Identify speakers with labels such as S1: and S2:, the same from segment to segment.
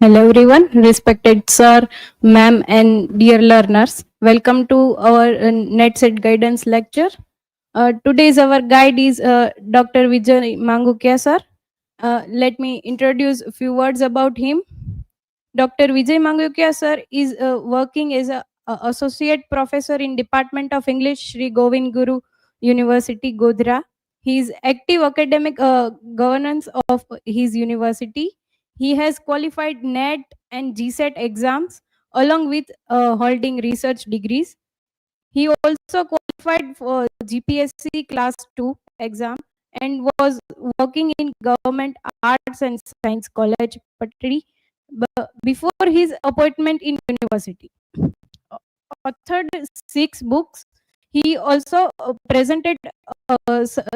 S1: Hello everyone, respected sir, ma'am and dear learners. Welcome to our NET set guidance lecture. Today's our guide is Dr. Vijay Mangukiya sir. Let me introduce a few words about him. Dr. Vijay Mangukiya sir is working as a associate professor in Department of English, Shri Govind Guru University, Godhra. He is active academic governance of his university. He has qualified NET and GSET exams along with holding research degrees. He also qualified for GPSC Class 2 exam and was working in Government Arts and Science College, Patdi, before his appointment in university. Authored 6 books. He also presented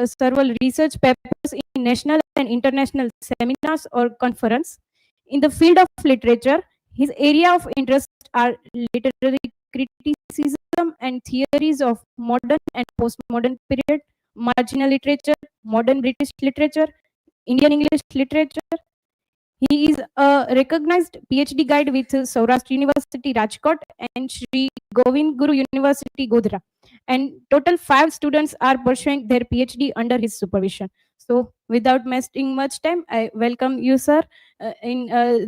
S1: several research papers in national and international seminars or conference. In the field of literature, his area of interest are literary criticism and theories of modern and postmodern period, marginal literature, modern British literature, Indian English literature. He is a recognized Ph.D. guide with Saurashtra University, Rajkot and Shri Govind Guru University, Godhra. And total 5 students are pursuing their PhD under his supervision. So without wasting much time, I welcome you, sir, in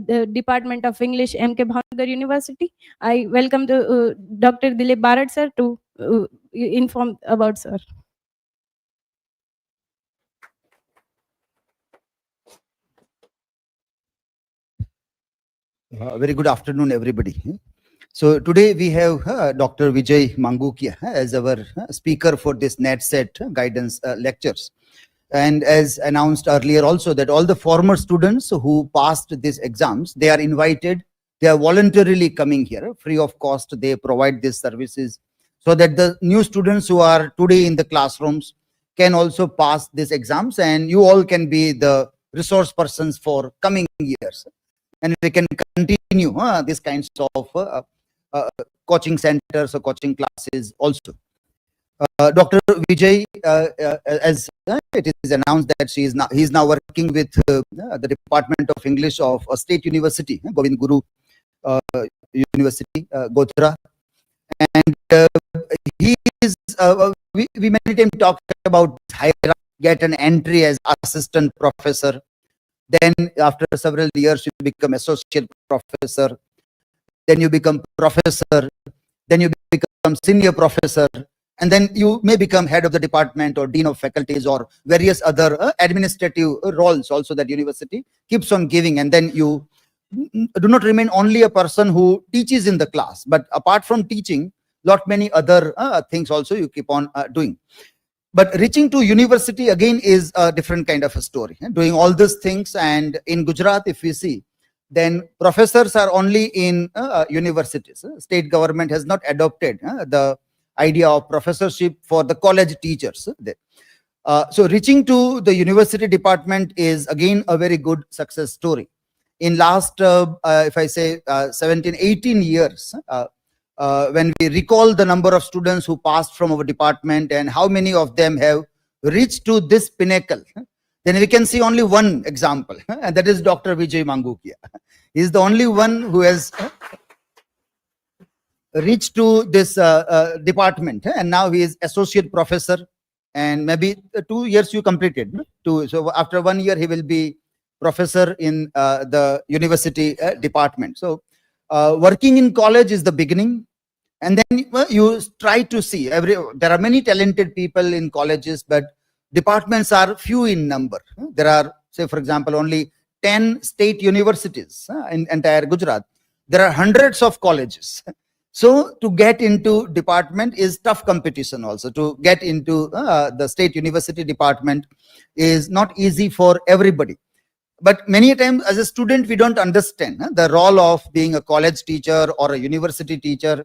S1: the Department of English, M.K.B.U. University. I welcome Dr. Dilip Bharat, sir, to inform about sir.
S2: Very good afternoon, everybody. So today we have Dr. Vijay Mangukiya as our speaker for this NET set guidance lectures. And as announced earlier also, that all the former students who passed these exams, they are invited, they are voluntarily coming here, free of cost, they provide these services, so that the new students who are today in the classrooms can also pass these exams, and you all can be the resource persons for coming years. And we can continue these kinds of coaching centers or coaching classes also. Dr. Vijay, as it is announced that he is now working with the Department of English of a State University, Govind Guru University, Godhra. And he is, we many times talk about hierarchy, get an entry as assistant professor. Then after several years, you become associate professor. Then you become professor. Then you become senior professor. And then you may become head of the department or dean of faculties or various other administrative roles also that university keeps on giving. And then you do not remain only a person who teaches in the class, but apart from teaching, lot many other things also you keep on doing. But reaching to university again is a different kind of a story. Doing all these things, and in Gujarat, if we see, then professors are only in universities. State government has not adopted the idea of professorship for the college teachers. So reaching to the university department is again a very good success story. In last, if I say 17, 18 years, when we recall the number of students who passed from our department and how many of them have reached to this pinnacle, then we can see only one example, and that is Dr. Vijay Mangukiya. He is the only one who has reached to this department, and now he is associate professor, and maybe 2 years you completed. So after 1 year, he will be professor in the university department. So working in college is the beginning. And then you try to see, there are many talented people in colleges, but departments are few in number. There are, say, for example, only 10 state universities in entire Gujarat. There are hundreds of colleges. So to get into department is tough competition also. To get into the state university department is not easy for everybody. But many times as a student, we don't understand the role of being a college teacher or a university teacher.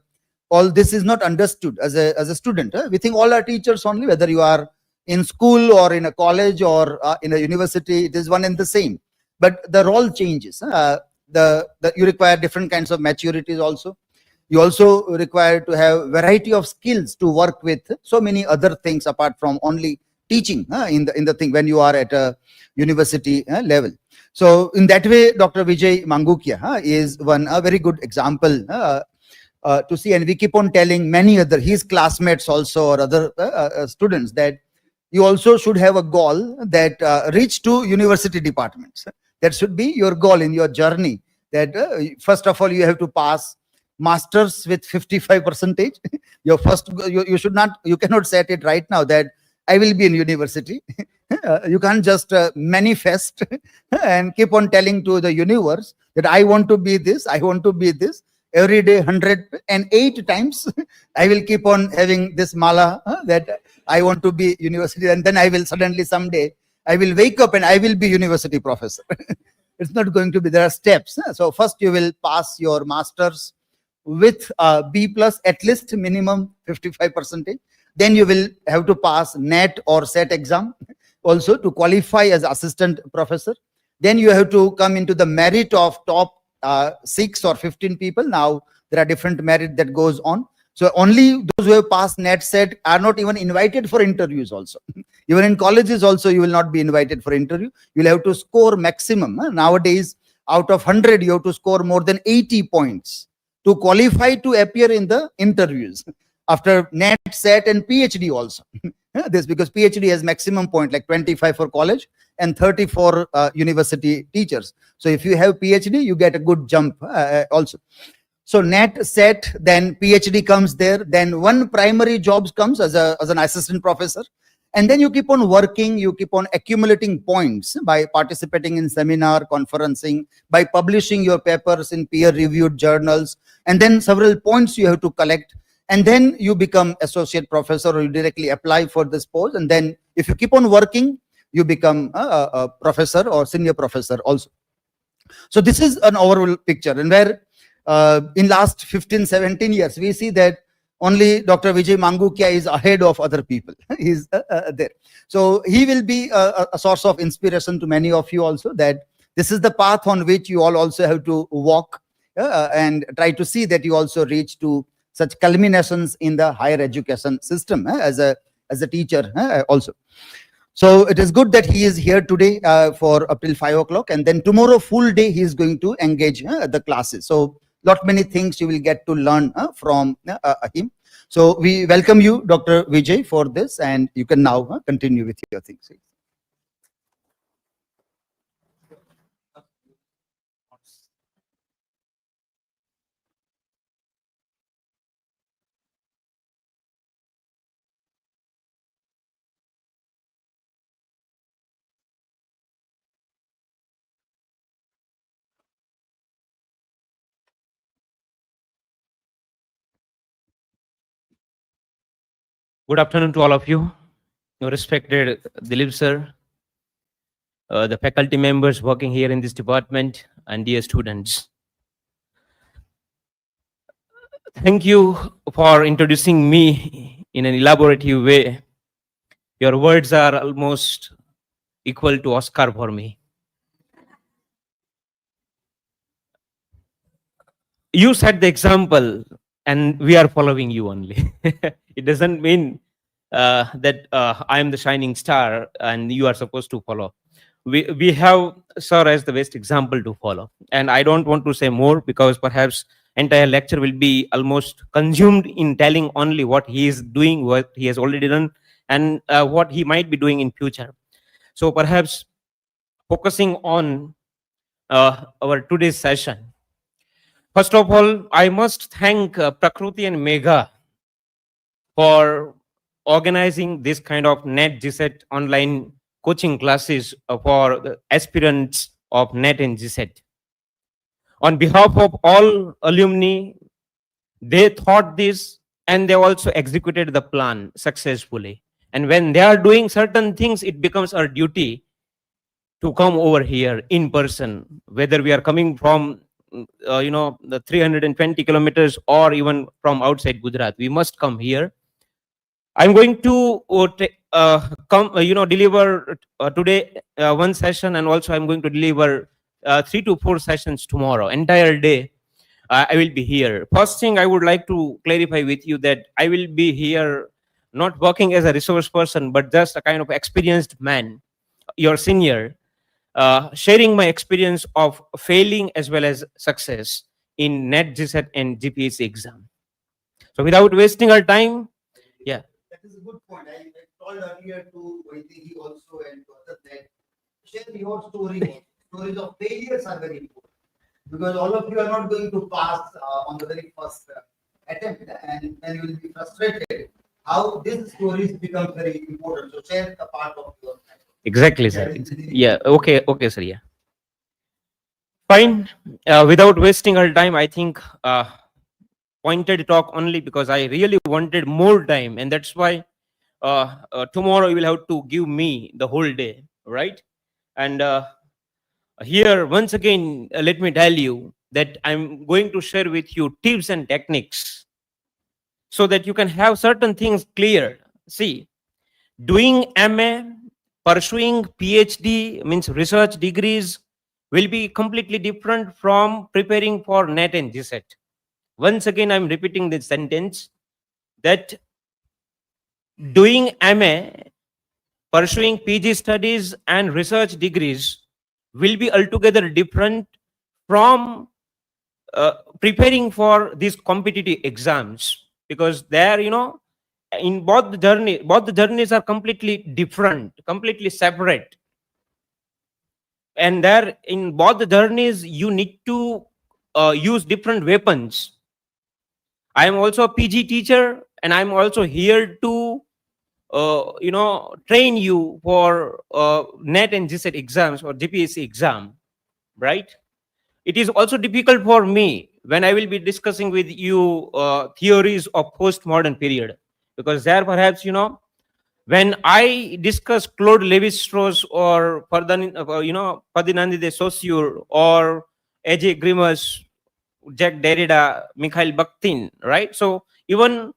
S2: All this is not understood as a student. We think all are teachers only, whether you are in school or in a college or in a university, it is one and the same. But the role changes. You require different kinds of maturities also. You also require to have variety of skills to work with so many other things apart from only teaching in the thing when you are at a university level. So in that way, Dr. Vijay Mangukiya is one a very good example to see, and we keep on telling many other his classmates also or other students that you also should have a goal that reach to university departments. That should be your goal in your journey. That first of all you have to pass masters with 55%. Your first you should not, you cannot set it right now that I will be in university. You can't just manifest and keep on telling to the universe that I want to be this, I want to be this. Every day 108 times I will keep on having this mala that I want to be university, and then I will suddenly someday I will wake up and I will be university professor. It's not going to be, there are steps. So first you will pass your masters with B plus, at least minimum 55%. Then you will have to pass NET or SET exam also to qualify as assistant professor. Then you have to come into the merit of top 6 or 15 people. Now there are different merit that goes on. So only those who have passed NET SET are not even invited for interviews also. Even in colleges also you will not be invited for interview. You will have to score maximum. Nowadays out of 100 you have to score more than 80 points to qualify to appear in the interviews. After NET, SET and PhD also. This because PhD has maximum point like 25 for college and 30 for university teachers. So if you have PhD, you get a good jump also. So NET, SET, then PhD comes there. Then one primary jobs comes as an assistant professor. And then you keep on working, you keep on accumulating points by participating in seminar, conferencing, by publishing your papers in peer-reviewed journals. And then several points you have to collect. And then you become associate professor or you directly apply for this post. And then if you keep on working, you become a professor or senior professor also. So this is an overall picture, and where in last 15, 17 years, we see that only Dr. Vijay Mangukiya is ahead of other people. He's there. So he will be a source of inspiration to many of you also, that this is the path on which you all also have to walk and try to see that you also reach to such culminations in the higher education system as a teacher also. So it is good that he is here today for up till 5 o'clock, and then tomorrow full day he is going to engage the classes. So lot many things you will get to learn from him. So we welcome you, Dr. Vijay, for this, and you can now continue with your things.
S3: Good afternoon to all of you. Respected Dilip sir, the faculty members working here in this department, and dear students. Thank you for introducing me in an elaborative way. Your words are almost equal to Oscar for me. You set the example and we are following you only. It doesn't mean that I am the shining star and you are supposed to follow. We have sir as the best example to follow, and I don't want to say more because perhaps entire lecture will be almost consumed in telling only what he is doing, what he has already done, and what he might be doing in future. So perhaps focusing on our today's session. First of all, I must thank Prakruti and Megha for organizing this kind of NET GSET online coaching classes for the aspirants of NET and GSET. On behalf of all alumni, they thought this and they also executed the plan successfully. And when they are doing certain things, it becomes our duty to come over here in person, whether we are coming from the 320 kilometers or even from outside Gujarat. We must come here. I'm going to deliver today one session, and also I'm going to deliver 3 to 4 sessions tomorrow. Entire day I will be here. First thing I would like to clarify with you that I will be here not working as a resource person, but just a kind of experienced man, your senior, sharing my experience of failing as well as success in NET, GSET, and GPSC exam. So without wasting our time, yeah.
S2: That is a good point. I told earlier to Vijay also and to others that share your story. Stories of failures are very important because all of you are not going to pass on the very first attempt, and then you will be frustrated. How these stories become very important. So share a part of your life.
S3: Exactly, sir. Yeah. Okay. Okay, sir. Yeah. Fine. Without wasting our time, I think pointed talk only because I really wanted more time, and that's why tomorrow you will have to give me the whole day, right? And here, once again, let me tell you that I'm going to share with you tips and techniques so that you can have certain things clear. See, doing MA, pursuing PhD means research degrees will be completely different from preparing for NET and GSET. Once again, I'm repeating this sentence that doing MA, pursuing PG studies and research degrees will be altogether different from preparing for these competitive exams, because there, in both the journeys are completely different, completely separate, and there in both the journeys you need to use different weapons. I am also a PG teacher, and I'm also here to train you for NET and GSET exams or GPSC exam, right? It is also difficult for me when I will be discussing with you theories of postmodern period, because there perhaps, when I discuss Claude Lévi-Strauss or Ferdinand de Saussure or A.J. Grimus, Jacques Derrida, Mikhail Bakhtin, right? So even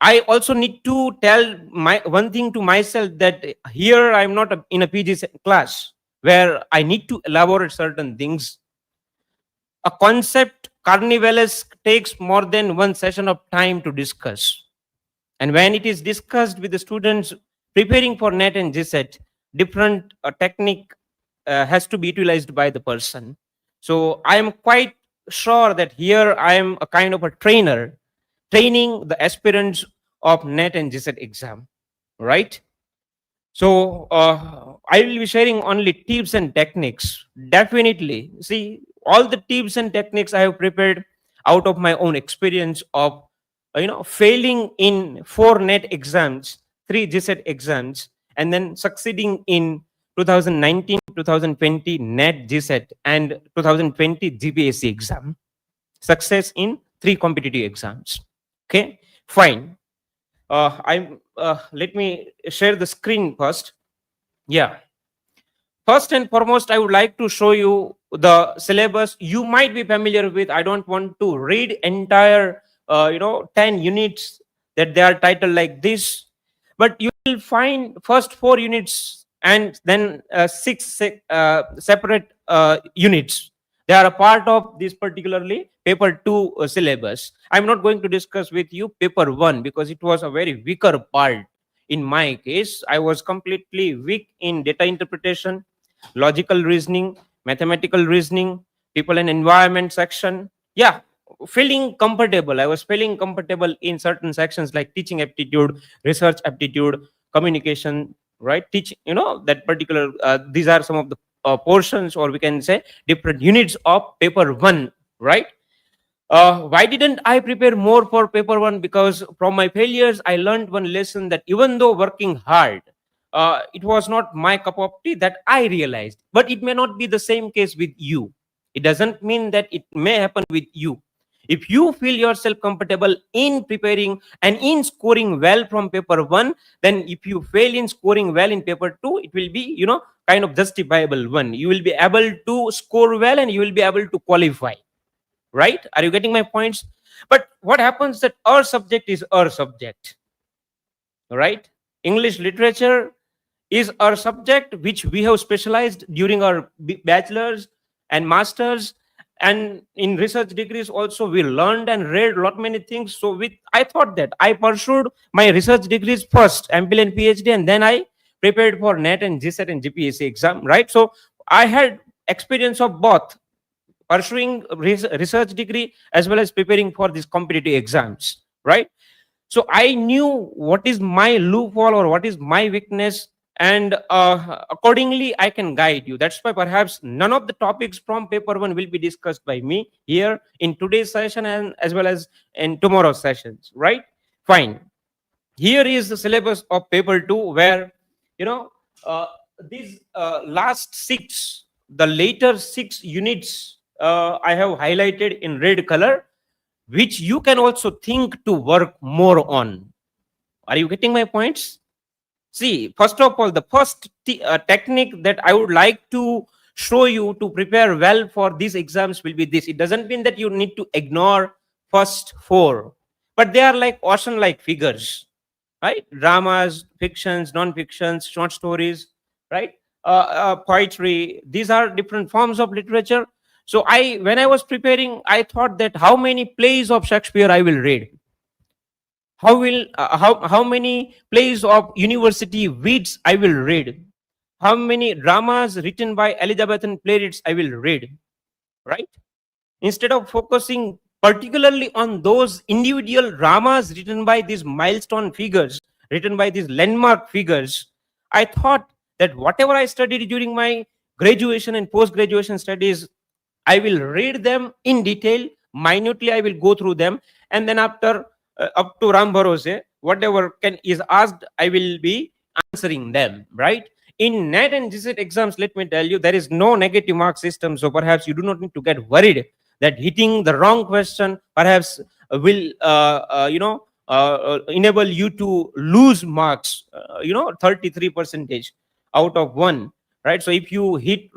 S3: I also need to tell my one thing to myself, that here I'm not in a PG class where I need to elaborate certain things. A concept carnivalesque takes more than one session of time to discuss. And when it is discussed with the students preparing for NET and GSET, different technique has to be utilized by the person. So I am quite sure that here I am a kind of a trainer, training the aspirants of NET and GSET exam, right? So I will be sharing only tips and techniques. Definitely, see, all the tips and techniques I have prepared out of my own experience of failing in 4 NET exams, 3 GSET exams, and then succeeding in 2019, 2020 NET GSET and 2020 GPSC exam. Success in 3 competitive exams. Okay, fine. Let me share the screen first. Yeah. First and foremost, I would like to show you the syllabus. You might be familiar with. I don't want to read entire 10 units that they are titled like this, but you will find first 4 units and then 6 separate units. They are a part of this particularly paper 2 syllabus. I'm not going to discuss with you paper 1 because it was a very weaker part. In my case, I was completely weak in data interpretation, logical reasoning, mathematical reasoning, people and environment section. Yeah, feeling comfortable. I was feeling comfortable in certain sections like teaching aptitude, research aptitude, communication, right? That particular, these are some of the portions, or we can say different units of paper 1, right? Why didn't I prepare more for paper 1? Because from my failures, I learned one lesson, that even though working hard, it was not my cup of tea, that I realized. But it may not be the same case with you. It doesn't mean that it may happen with you. If you feel yourself comfortable in preparing and in scoring well from paper 1, then if you fail in scoring well in paper 2, it will be, kind of justifiable one. You will be able to score well and you will be able to qualify. Right? Are you getting my points? But what happens that our subject is our subject, right? English literature is our subject which we have specialized during our bachelor's and master's, And in research degrees also we learned and read lot many things. So I thought that I pursued my research degrees first, MPhil and PhD, and then I prepared for NET and GSET and GPSC exam, right? So I had experience of both pursuing research degree as well as preparing for these competitive exams, right? So I knew what is my loophole or what is my weakness, and accordingly I can guide you. That's why perhaps none of the topics from paper 1 will be discussed by me here in today's session and as well as in tomorrow's sessions, right? Fine. Here is the syllabus of paper 2, where you know these last 6, the later 6 units I have highlighted in red color, which you can also think to work more on. Are you getting my points? See, first of all, the first technique that I would like to show you to prepare well for these exams will be this. It doesn't mean that you need to ignore first 4, but they are like ocean-like figures, right? Dramas, fictions, non-fictions, short stories, right? Poetry. These are different forms of literature. So when I was preparing, I thought that how many plays of Shakespeare I will read. How many plays of university wits I will read. How many dramas written by Elizabethan playwrights I will read, right? Instead of focusing particularly on those individual dramas written by these milestone figures, written by these landmark figures, I thought that whatever I studied during my graduation and post-graduation studies, I will read them in detail, minutely I will go through them, and then after up to Ram Bharose, whatever is asked, I will be answering them, right? In NET and GSET exams, let me tell you, there is no negative mark system, so perhaps you do not need to get worried that hitting the wrong question perhaps will enable you to lose marks, 33% out of 1, right? So if you hit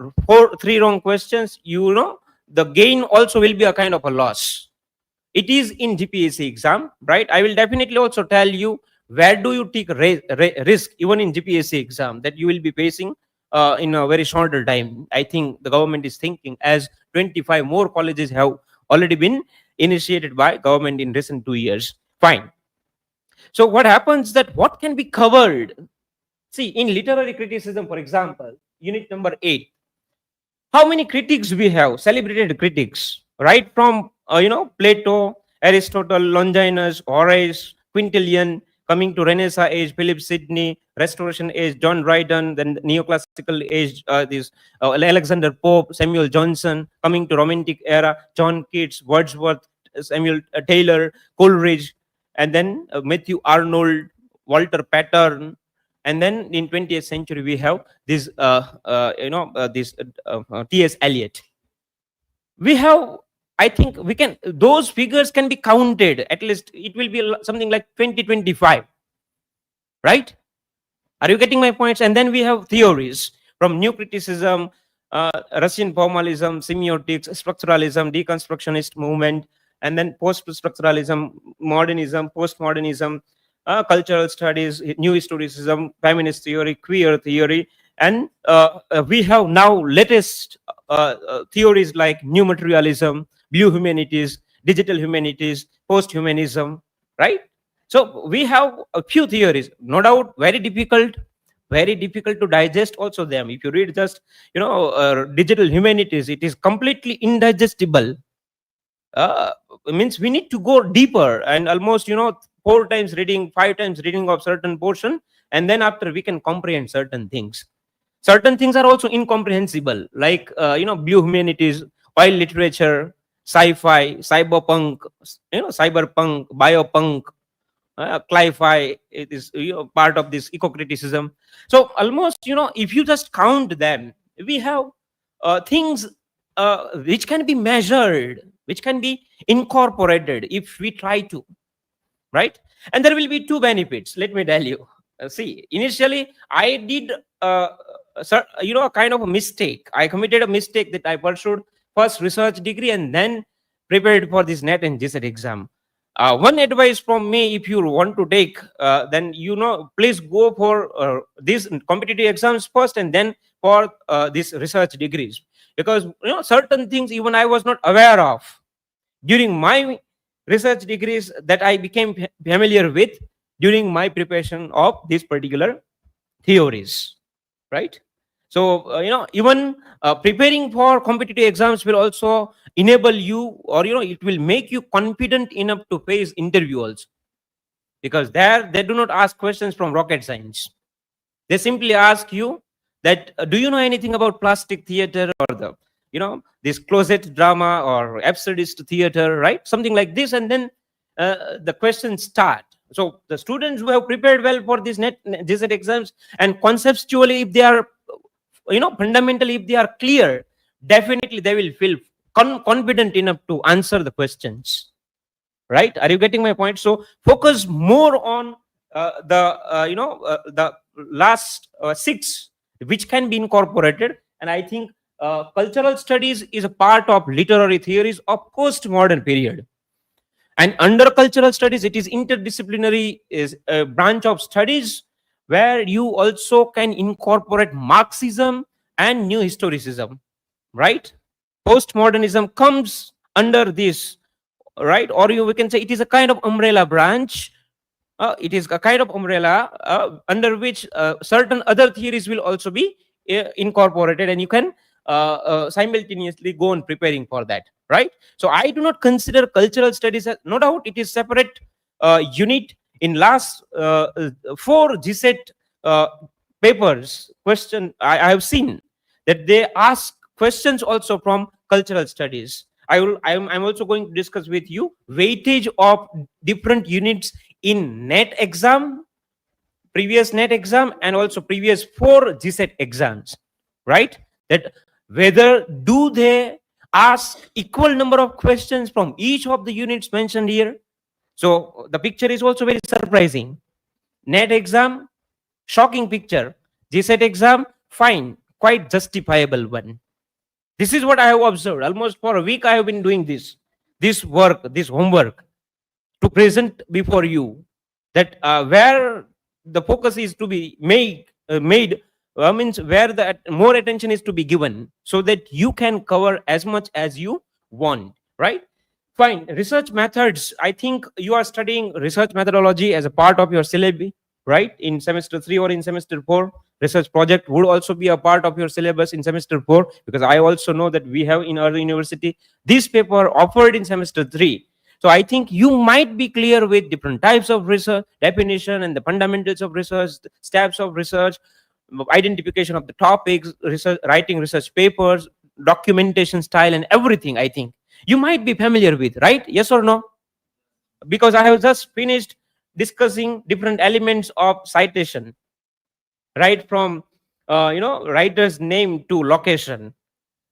S3: 3 wrong questions, the gain also will be a kind of a loss. It is in GPSC exam, right? I will definitely also tell you where do you take risk even in GPSC exam that you will be facing in a very shorter time. I think the government is thinking, as 25 more colleges have already been initiated by government in recent 2 years. Fine. So what happens that what can be covered? See, in literary criticism, for example, unit number 8, how many critics we have, celebrated critics, right from Plato, Aristotle, Longinus, Horace, Quintilian, coming to Renaissance age, Philip Sidney, Restoration age, John Dryden, then neoclassical age, Alexander Pope, Samuel Johnson, coming to Romantic era, John Keats, Wordsworth, Samuel Taylor, Coleridge, and then Matthew Arnold, Walter Pattern, and then in 20th century we have this T.S. Eliot. We have, I think we can, those figures can be counted, at least it will be something like 20-25, right? Are you getting my points? And then we have theories from new criticism, Russian formalism, semiotics, structuralism, deconstructionist movement, and then post-structuralism, modernism, postmodernism, cultural studies, new historicism, feminist theory, queer theory, and we have now latest theories like new materialism, blue humanities, digital humanities, post-humanism, right? So we have a few theories, no doubt, very difficult to digest also them. If you read just digital humanities, it is completely indigestible. Means we need to go deeper and almost 4 times reading, 5 times reading of certain portion, and then after we can comprehend certain things. Certain things are also incomprehensible, like blue humanities, oil literature, sci-fi, cyberpunk, biopunk, cli-fi. It is part of this eco-criticism. So almost if you just count them, we have things which can be measured, which can be incorporated if we try to, right? And there will be 2 benefits, let me tell you. See, initially I did a kind of a mistake. I committed a mistake that I pursued first research degree and then prepared for this NET and GSET exam. One advice from me, if you want to take, then please go for these competitive exams first and then for these research degrees. because certain things even I was not aware of during my research degrees that I became familiar with during my preparation of these particular theories, right? So even preparing for competitive exams will also enable you, or it will make you confident enough to face interview also, because there they do not ask questions from rocket science. They simply ask you that do you know anything about plastic theater, or the this closet drama or absurdist theater, right? Something like this, and then the questions start. So the students who have prepared well for this NET GSET exams, and conceptually if they are fundamentally if they are clear, definitely they will feel confident enough to answer the questions, right? Are you getting my point? So focus more on the last six, which can be incorporated. And I think cultural studies is a part of literary theories of postmodern period. And under cultural studies, it is interdisciplinary, is a branch of studies where you also can incorporate Marxism and new historicism, right? Postmodernism comes under this, right? Or we can say it is a kind of umbrella branch. It is a kind of umbrella under which certain other theories will also be incorporated, and you can simultaneously go on preparing for that, right? So I do not consider cultural studies as, no doubt it is separate unit. In last 4 GSET papers question, I have seen that they ask questions also from cultural studies. I'm also going to discuss with you weightage of different units in NET exam, previous NET exam, and also previous 4 GSET exams, right? That whether do they ask equal number of questions from each of the units mentioned here. So the picture is also very surprising. NET exam, shocking picture. GSET exam, fine, quite justifiable one. This is what I have observed. Almost for a week I have been doing this work, this homework, to present before you that where the focus is to be made means where the more attention is to be given, so that you can cover as much as you want, right? Fine. Research methods, I think you are studying research methodology as a part of your syllabi, right? In semester 3 or in semester 4, research project would also be a part of your syllabus in semester 4, because I also know that we have in our university this paper offered in semester 3. So I think you might be clear with different types of research, definition and the fundamentals of research, steps of research, identification of the topics, research, writing research papers, documentation style, and everything. I think you might be familiar with, right? Yes or no? Because I have just finished discussing different elements of citation, right from writer's name to location.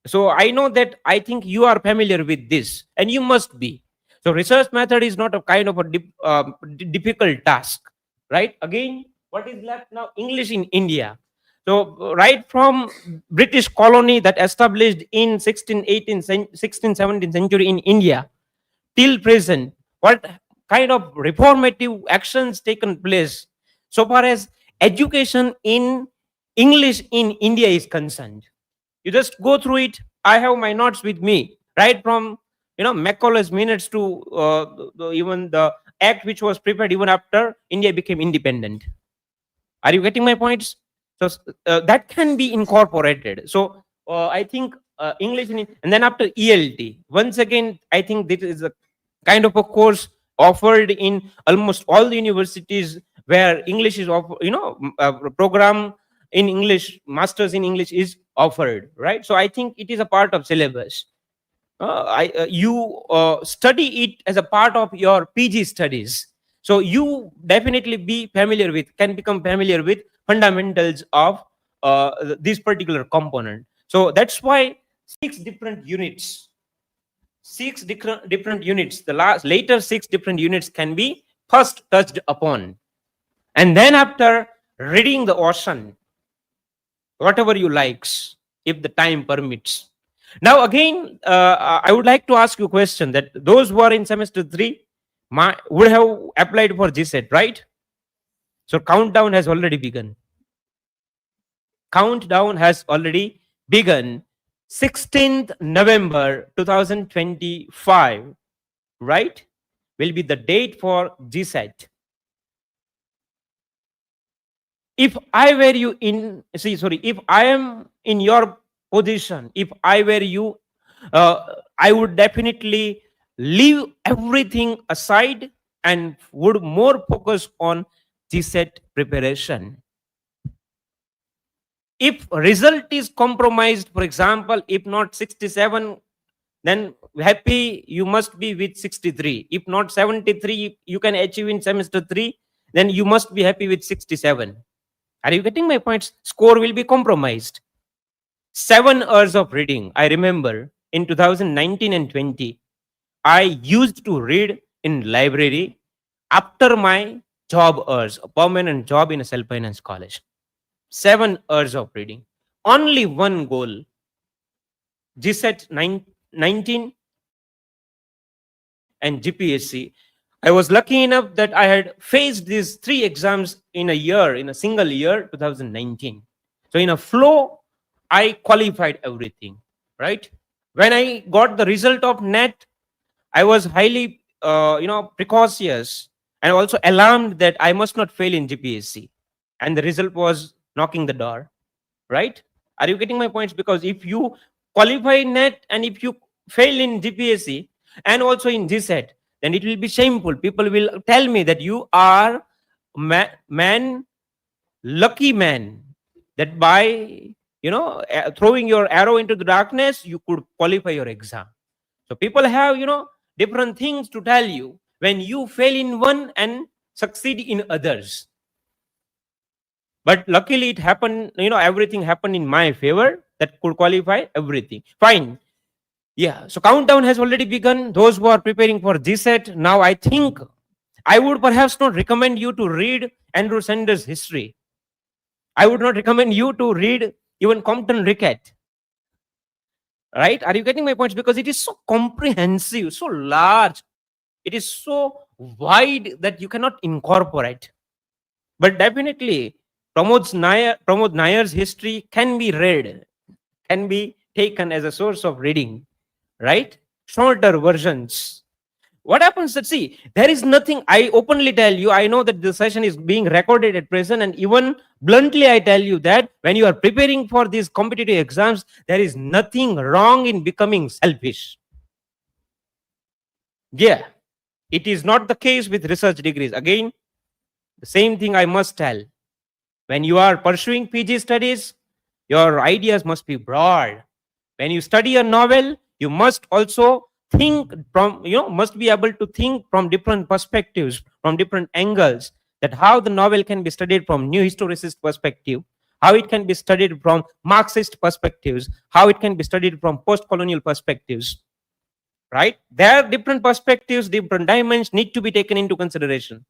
S3: So I know that, I think you are familiar with this, and you must be. So research method is not a kind of a difficult task, right? Again, what is left now? English in India. So right from British colony that established in 16th 17th century in India till present, what kind of reformative actions taken place so far as education in English in India is concerned? You just go through it. I have my notes with me, right from Macaulay's minutes to even the act which was prepared even after India became independent. Are you getting my points? So that can be incorporated. So I think English and then after ELT, once again, I think this is a kind of a course offered in almost all the universities where English is program in English, masters in English is offered, right? So I think it is a part of syllabus. You study it as a part of your PG studies. So you definitely can become familiar with fundamentals of this particular component. So that's why 6 different units, the later 6 different units can be first touched upon. And then after reading the ocean, whatever you likes, if the time permits. Now again, I would like to ask you a question, that those who are in semester 3 would have applied for GSET, right? So countdown has already begun. 16th November 2025, right, will be the date for GSET. If I were you in, if I am in your position, if I were you, I would definitely leave everything aside and would more focus on GSET preparation. If result is compromised, for example, if not 67, then happy you must be with 63. If not 73, you can achieve in semester 3, then you must be happy with 67. Are you getting my points? Score will be compromised. 7 hours of reading. I remember in 2019 and 20, I used to read in library after my job hours, a permanent job in a self-finance college. 7 hours of reading. Only one goal. GSET 19 and GPSC. I was lucky enough that I had faced these 3 exams in a year, in a single year, 2019. So in a flow, I qualified everything, right? When I got the result of NET, I was highly, precautious and also alarmed that I must not fail in GPSC. And the result was knocking the door, right? Are you getting my points? Because if you qualify NET and if you fail in GPSC and also in GSET, then it will be shameful. People will tell me that you are lucky man, that by throwing your arrow into the darkness, you could qualify your exam. So people have different things to tell you when you fail in one and succeed in others. But luckily it happened, everything happened in my favor that could qualify everything. Fine. Yeah. So countdown has already begun. Those who are preparing for GSET, now I think I would perhaps not recommend you to read Andrew Sanders' history. I would not recommend you to read even Compton Rickett. Right? Are you getting my points? Because it is so comprehensive, so large. It is so wide that you cannot incorporate. But definitely, Pramod Nayar's history can be read, can be taken as a source of reading, right? Shorter versions. What happens that, see, there is nothing, I openly tell you, I know that the session is being recorded at present, and even bluntly I tell you that when you are preparing for these competitive exams, there is nothing wrong in becoming selfish. Yeah, it is not the case with research degrees. Again, the same thing I must tell. When you are pursuing PG studies, your ideas must be broad. When you study a novel, you must also think from, must be able to think from different perspectives, from different angles, that how the novel can be studied from new historicist perspective, how it can be studied from Marxist perspectives, how it can be studied from post-colonial perspectives, right? There are different perspectives, different dimensions need to be taken into consideration,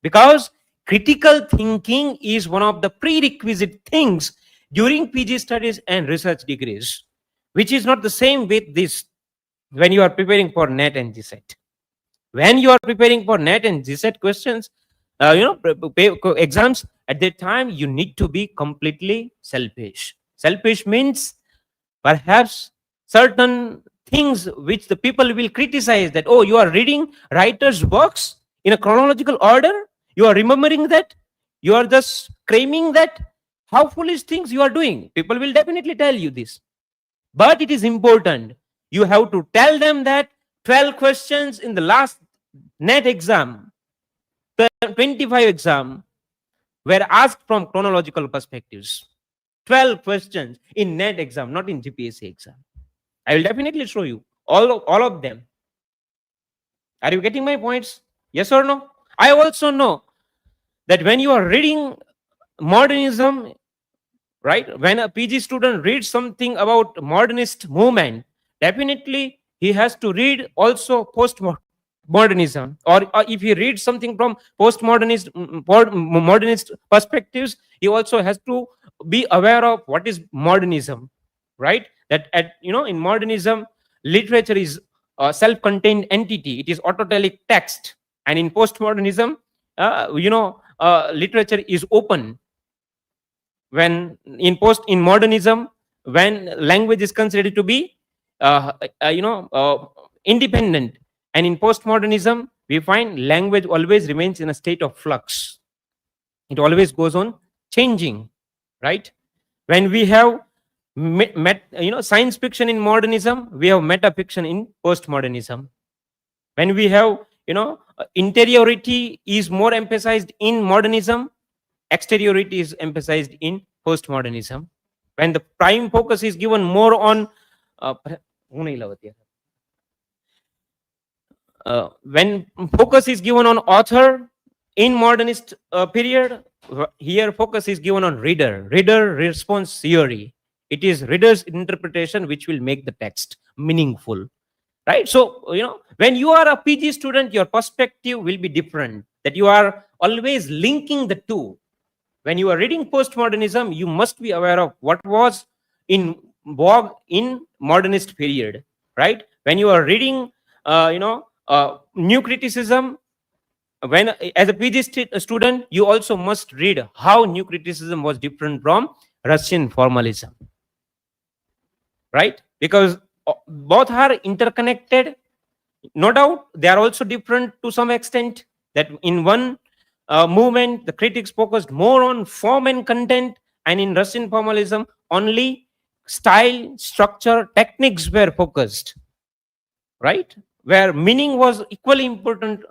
S3: because critical thinking is one of the prerequisite things during PG studies and research degrees, which is not the same with this when you are preparing for NET and GSET. When you are preparing for NET and GSET questions, exams, at that time, you need to be completely selfish. Selfish means perhaps certain things which the people will criticize, that, oh, you are reading writers' works in a chronological order, you are remembering that, you are just claiming that, how foolish things you are doing. People will definitely tell you this. But it is important. You have to tell them that 12 questions in the last NET exam, 25 exam, were asked from chronological perspectives. 12 questions in NET exam, not in GPSC exam. I will definitely show you all of them. Are you getting my points? Yes or no? I also know that when you are reading modernism, right, when a PG student reads something about modernist movement, definitely he has to read also postmodernism, or if he reads something from modernist perspectives, he also has to be aware of what is modernism, right? That in modernism, literature is a self-contained entity, it is autotelic text, and in postmodernism, literature is open. When in modernism, when language is considered to be independent. And in postmodernism, we find language always remains in a state of flux. It always goes on changing, right? When we have science fiction in modernism, we have metafiction in postmodernism. When we have interiority is more emphasized in modernism, exteriority is emphasized in postmodernism. When the prime focus is given more on when focus is given on author in modernist period, here focus is given on reader response theory. It is reader's interpretation which will make the text meaningful, right? So when you are a PG student, your perspective will be different, that you are always linking the two. When you are reading postmodernism, you must be aware of what was in vogue in modernist period, right? When you are reading new criticism, when as a PG student, you also must read how new criticism was different from Russian formalism, right? Because both are interconnected. No doubt they are also different to some extent, that in one movement the critics focused more on form and content, and in Russian formalism only style, structure, techniques were focused, right? Where meaning was equally important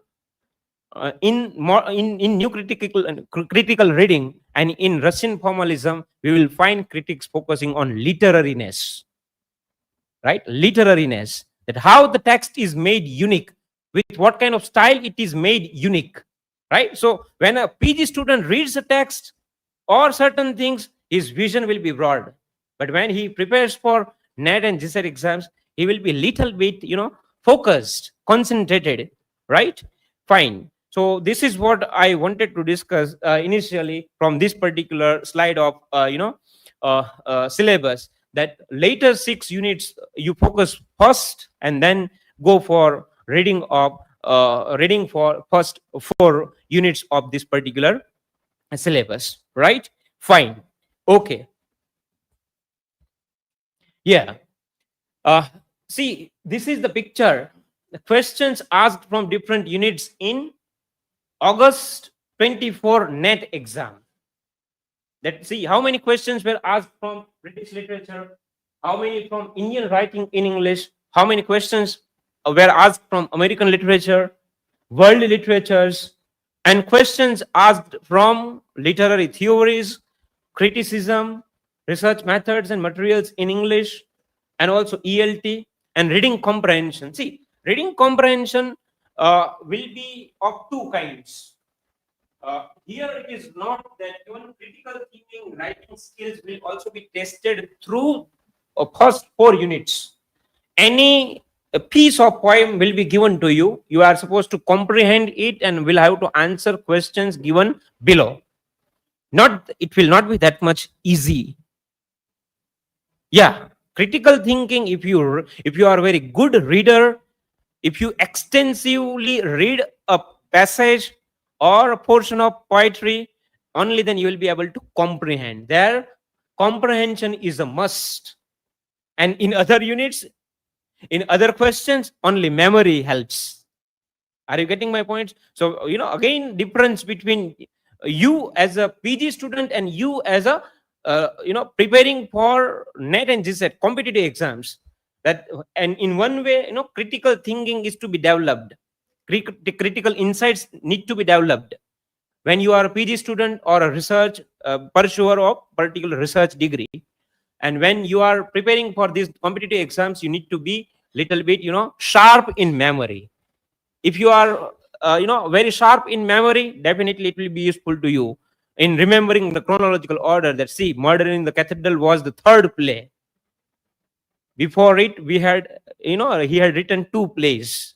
S3: in new critical reading. And in Russian formalism, we will find critics focusing on literariness, right? Literariness, that how the text is made unique, with what kind of style it is made unique, right? So when a PG student reads a text or certain things, his vision will be broad. But when he prepares for NET and GSET exams, he will be little bit focused, concentrated, right? Fine. So this is what I wanted to discuss initially from this particular slide of syllabus, that later 6 units you focus first and then go for reading for first 4 units of this particular syllabus, right? Fine. Okay. Yeah. See, this is the picture. The questions asked from different units in August 24 NET exam. Let's see how many questions were asked from British literature, how many from Indian writing in English, how many questions were asked from American literature, world literatures, and questions asked from literary theories, criticism, research methods and materials in English, and also ELT and reading comprehension. See, reading comprehension will be of 2 kinds. Here it is not that even critical thinking, writing skills will also be tested through first 4 units. Any piece of poem will be given to you. You are supposed to comprehend it and will have to answer questions given below. It will not be that much easy. Yeah, critical thinking, if you are a very good reader, if you extensively read a passage or a portion of poetry, only then you will be able to comprehend. There, comprehension is a must. And in other units, in other questions, only memory helps. Are you getting my point? So, again, difference between you as a PG student and you as a, preparing for NET and GSET competitive exams. That, and in one way, critical thinking is to be developed. Critical insights need to be developed. When you are a PG student or a research pursuer of particular research degree, and when you are preparing for these competitive exams, you need to be little bit, sharp in memory. If you are, very sharp in memory, definitely it will be useful to you in remembering the chronological order. That, see, Murder in the Cathedral was the 3rd play. Before it, we had, he had written 2 plays.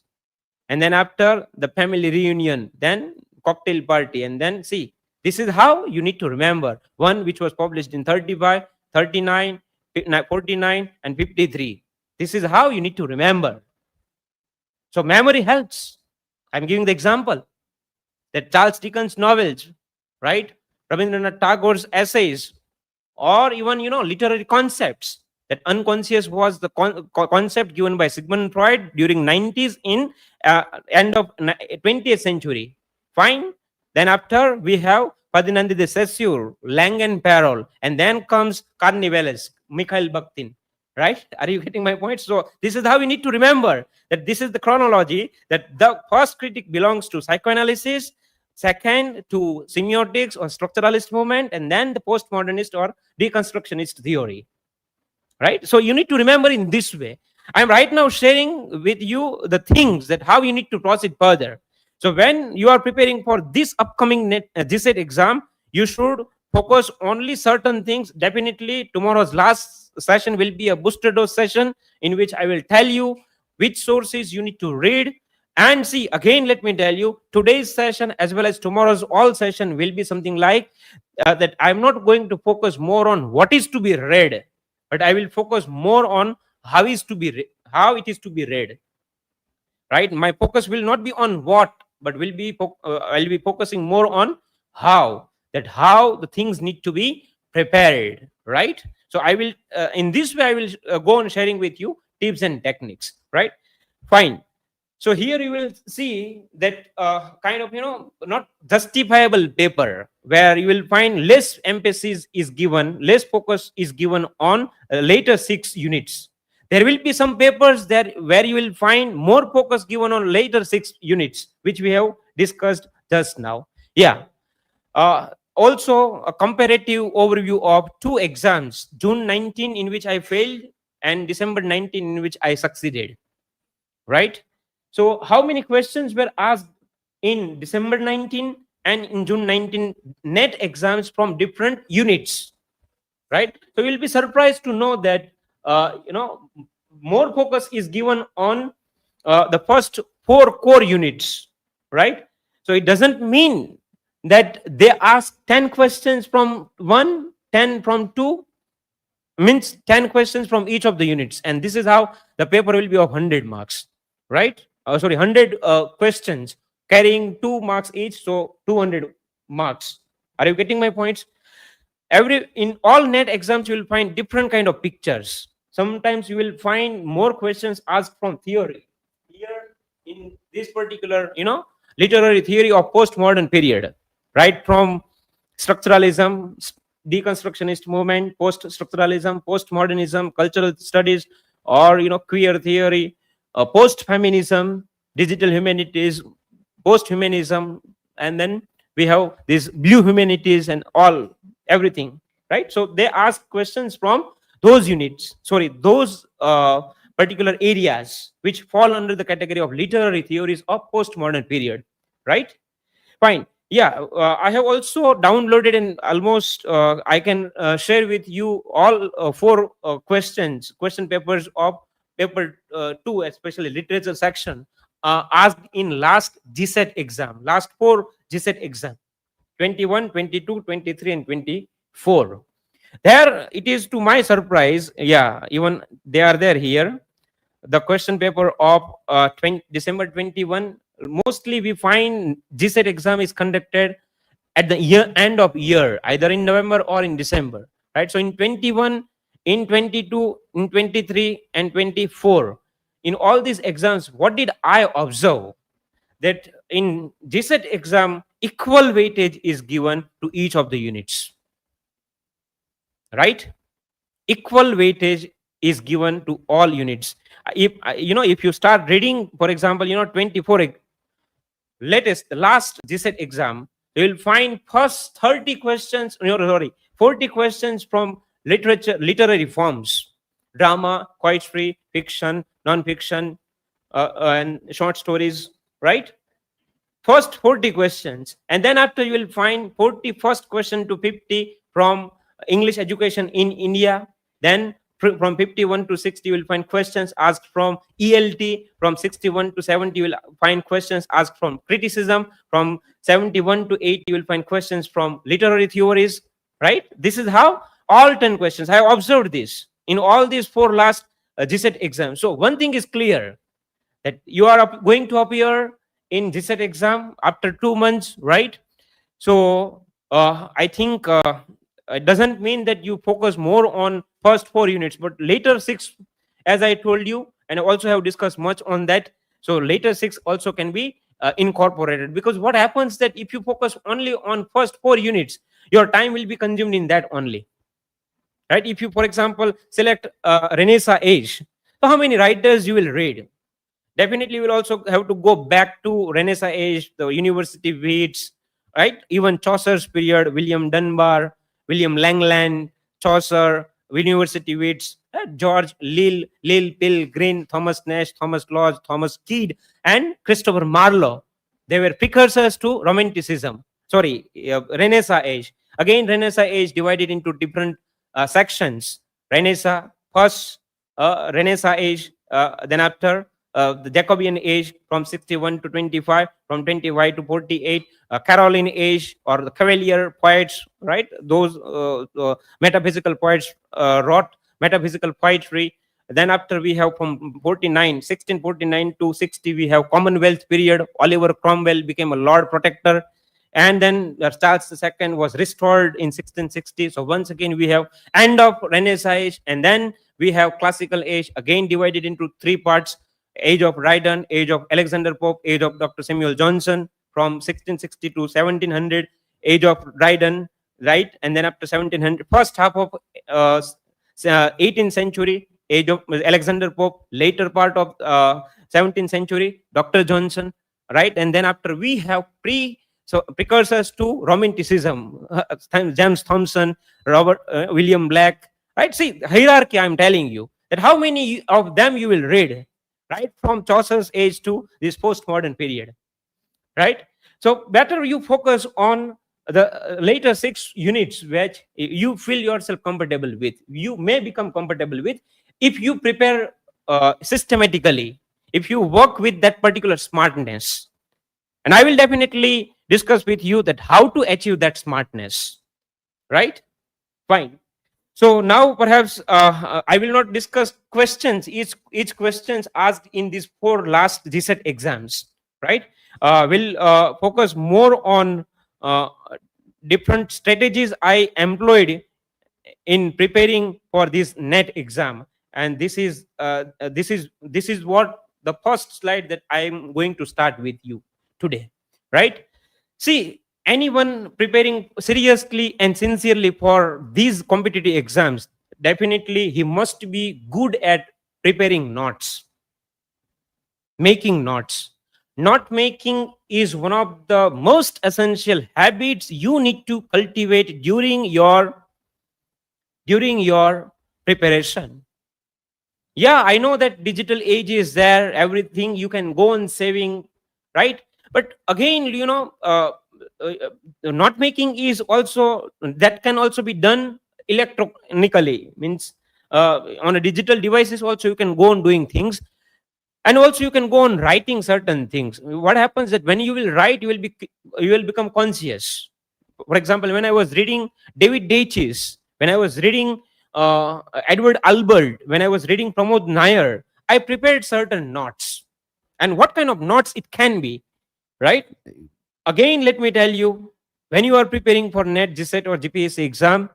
S3: And then after, the family reunion, then cocktail party. And then, see, this is how you need to remember. One which was published in 35, 39, 49, and 53. This is how you need to remember. So memory helps. I'm giving the example that Charles Dickens' novels, right? Rabindranath Tagore's essays, or even, literary concepts. That unconscious was the concept given by Sigmund Freud during 90s in end of 20th century. Fine. Then after we have Padinandi de Saussure, Langen-Parol, and then comes Carnivales, Mikhail Bakhtin. Right? Are you getting my point? So this is how we need to remember that this is the chronology, that the first critique belongs to psychoanalysis, second to semiotics or structuralist movement, and then the postmodernist or deconstructionist theory. Right? So you need to remember in this way. I'm right now sharing with you the things that how you need to proceed further. So when you are preparing for this upcoming GSET exam, you should focus only certain things. Definitely tomorrow's last session will be a booster dose session in which I will tell you which sources you need to read. And see, again, let me tell you, today's session as well as tomorrow's all session will be something like that. I'm not going to focus more on what is to be read, but I will focus more on how it is to be read. Right? My focus will not be on what, but will be I'll be focusing more on how, that how the things need to be prepared. Right? So I will in this way I will go on sharing with you tips and techniques. Right? Fine. So here you will see that kind of, not justifiable paper where you will find less emphasis is given, less focus is given on later 6 units. There will be some papers there where you will find more focus given on later 6 units, which we have discussed just now. Yeah. Also, a comparative overview of 2 exams, June 19 in which I failed and December 19 in which I succeeded. Right? So how many questions were asked in December 19 and in June 19 NET exams from different units? Right? So you'll be surprised to know that more focus is given on the first 4 core units. Right? So it doesn't mean that they ask 10 questions from 1, 10 from 2, means 10 questions from each of the units, and this is how the paper will be of 100 marks. Right? 100 questions carrying 2 marks each, so 200 marks. Are you getting my points? In all NET exams you will find different kind of pictures. Sometimes you will find more questions asked from theory. Here in this particular literary theory of postmodern period, right from structuralism, deconstructionist movement, post-structuralism, postmodernism, cultural studies, or queer theory, post-feminism, digital humanities, post-humanism, and then we have these blue humanities and all everything. Right? So they ask questions from those units, those particular areas which fall under the category of literary theories of postmodern period. Right? Fine. Yeah, I have also downloaded and almost I can share with you all 4 question papers of paper-2, especially literature section, asked in last GSET exam, last 4 GSET exam, 21, 22, 23, and 24. There it is, to my surprise, yeah, even they are there here. The question paper of December 21, mostly we find GSET exam is conducted at the end of year, either in November or in December. Right? So in 21, in 22, in 23, and 24, in all these exams, what did I observe? That in GSET exam, equal weightage is given to each of the units. Right? Equal weightage is given to all units. If you start reading, for example, 24 last GSET exam, you will find first 30 questions, 40 questions from literary forms: drama, poetry, fiction, non-fiction, and short stories. Right? First 40 questions, and then after you will find 40 first question to 50 from English education in India. Then from 51 to 60 you will find questions asked from ELT. From 61 to 70 you will find questions asked from criticism. From 71 to 80 you will find questions from literary theories. Right? This is how all 10 questions. I have observed this in all these 4 last GSET exams. So one thing is clear, that you are going to appear in GSET exam after 2 months. Right? So I think it doesn't mean that you focus more on first 4 units, but later 6, as I told you, and I also have discussed much on that. So later 6 also can be incorporated, because what happens that if you focus only on first 4 units, your time will be consumed in that only, right? If you, for example, select Renaissance age, so how many writers you will read? Definitely you will also have to go back to Renaissance age, the university Wits, right? Even Chaucer's period, William Dunbar, William Langland, Chaucer, university Wits, George Lil Pilgrim, Thomas Nash, Thomas Lodge, Thomas Kidd, and Christopher Marlowe. They were precursors to Romanticism. Sorry, Renaissance age. Again, Renaissance age divided into different sections. Renaissance, first Renaissance age, then after the Jacobean age from 61 to 25, from 25 to 48, Caroline age, or the Cavalier poets, right? Those metaphysical poets wrote metaphysical poetry. Then after we have from 1649 to 60, we have Commonwealth period. Oliver Cromwell became a Lord Protector. And then Charles II was restored in 1660. So once again, we have end of Renaissance age, and then we have classical age, again divided into 3 parts: age of Dryden, age of Alexander Pope, age of Dr. Samuel Johnson, from 1660 to 1700, age of Dryden, right? And then after 1700, first half of 18th century, age of Alexander Pope, later part of 17th century, Dr. Johnson, right? And then after we have precursors to Romanticism, James Thompson, Robert William Black, right? See, hierarchy I'm telling you, that how many of them you will read, right? From Chaucer's age to this postmodern period, right? So better you focus on the later 6 units which you feel yourself comfortable with. You may become comfortable with if you prepare systematically, if you work with that particular smartness. And I will definitely discuss with you that how to achieve that smartness, right? Fine. So now perhaps I will not discuss questions, each questions asked in these 4 last GSET exams, right? We'll focus more on different strategies I employed in preparing for this NET exam. And this is what the first slide that I am going to start with you today, right? See, anyone preparing seriously and sincerely for these competitive exams, definitely he must be good at preparing notes, making notes. Note making is one of the most essential habits you need to cultivate during your preparation. Yeah, I know that digital age is there, everything you can go on saving, right? But again, note making is also, that can also be done electronically, means on a digital devices also you can go on doing things, and also you can go on writing certain things. What happens that when you will write, you will become conscious. For example, when I was reading David Deutsch's, when I was reading Edward Albert, when I was reading Pramod Nair, I prepared certain notes. And what kind of notes it can be, right? Again, let me tell you, when you are preparing for NET, GSET or GPSC exam,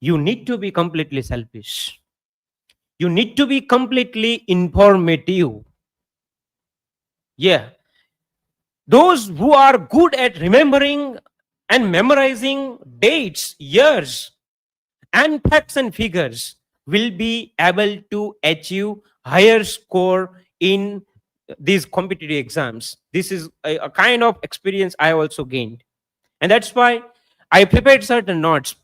S3: you need to be completely selfish. You need to be completely informative. Yeah. Those who are good at remembering and memorizing dates, years, and facts and figures will be able to achieve higher score in these competitive exams. This is a kind of experience I also gained. And that's why I prepared certain notes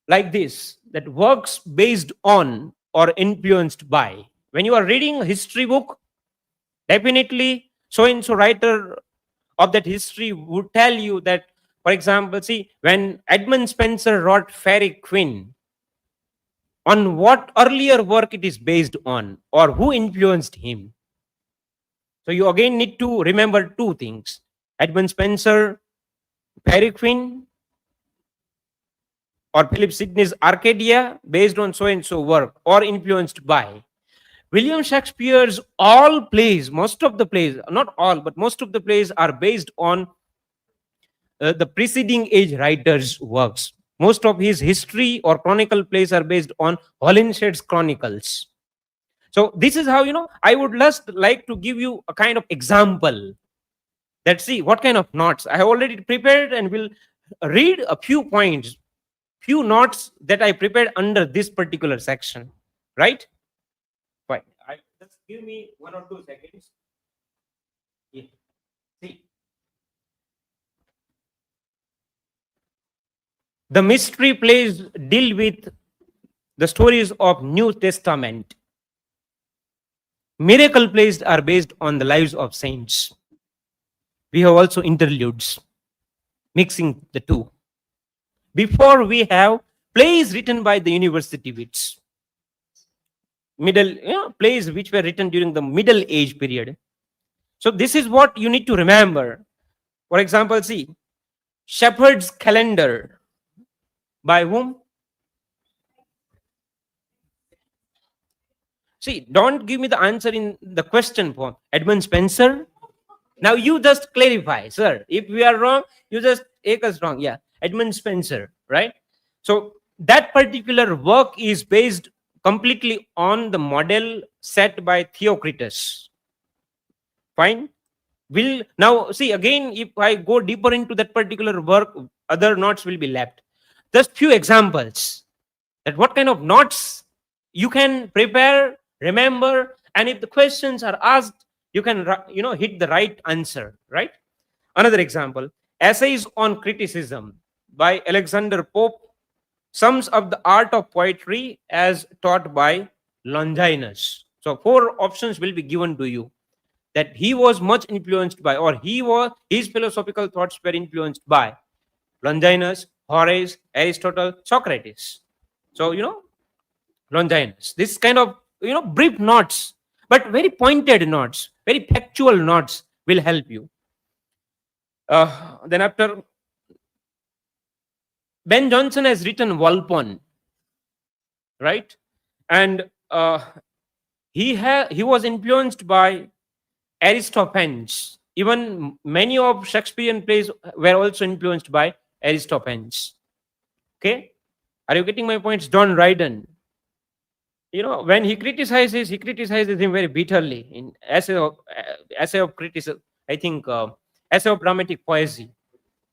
S3: like this, that works based on or influenced by. When you are reading a history book, definitely so-and-so writer of that history would tell you that, for example, see, when Edmund Spencer wrote Fairy Queen, on what earlier work it is based on, or who influenced him. So you again need to remember 2 things: Edmund Spencer, Fairy Queen, or Philip Sidney's Arcadia, based on so and so work or influenced by. William Shakespeare's all plays, most of the plays, not all, but most of the plays are based on the preceding age writers' works. Most of his history or chronicle plays are based on Holinshed's chronicles. So this is how, I would just like to give you a kind of example. Let's see what kind of notes I have already prepared, and will read a few points, few notes that I prepared under this particular section. Right? Fine. Just give me 1 or 2 seconds. Yeah. See. The mystery plays deal with the stories of New Testament. Miracle plays are based on the lives of saints. We have also interludes, mixing the two. Before we have plays written by the university wits, plays which were written during the Middle Age period. So this is what you need to remember. For example, see, Shepherd's Calendar. By whom? See, don't give me the answer in the question form. Edmund Spencer. Now you just clarify, sir. If we are wrong, you just take us wrong. Yeah, Edmund Spencer, right? So that particular work is based completely on the model set by Theocritus. Fine. Will now see again, if I go deeper into that particular work, other notes will be left. Just few examples that what kind of notes you can prepare, remember, and if the questions are asked, you can hit the right answer. Right? Another example: Essays on Criticism by Alexander Pope sums up the art of poetry as taught by Longinus. So 4 options will be given to you, that he was much influenced by, or his philosophical thoughts were influenced by Longinus, Horace, Aristotle, Socrates. So Longinus. This kind of brief notes, but very pointed notes, very factual notes will help you. Then after, Ben Jonson has written Volpone, right? And he was influenced by Aristophanes. Even many of Shakespearean plays were also influenced by Aristophanes. Okay, are you getting my points? John Dryden. When he criticizes him very bitterly in essay of criticism. I think essay of dramatic poesy,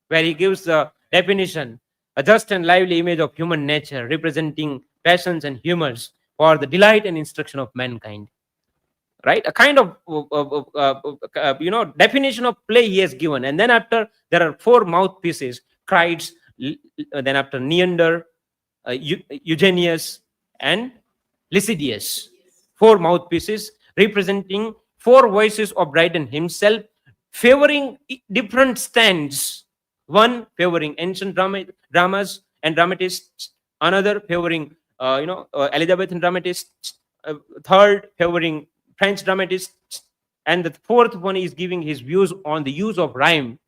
S3: where he gives the definition: a just and lively image of human nature, representing passions and humors for the delight and instruction of mankind. Right? A kind of definition of play he has given. And then after, there are 4 mouthpieces: Crites, then after Neander, Eugenius, and Lycidius. 4 mouthpieces representing 4 voices of Dryden himself, favoring different stands. One favoring ancient dramas and dramatists, another favoring Elizabethan dramatists, third favoring French dramatists, and the 4th one is giving his views on the use of rhyme.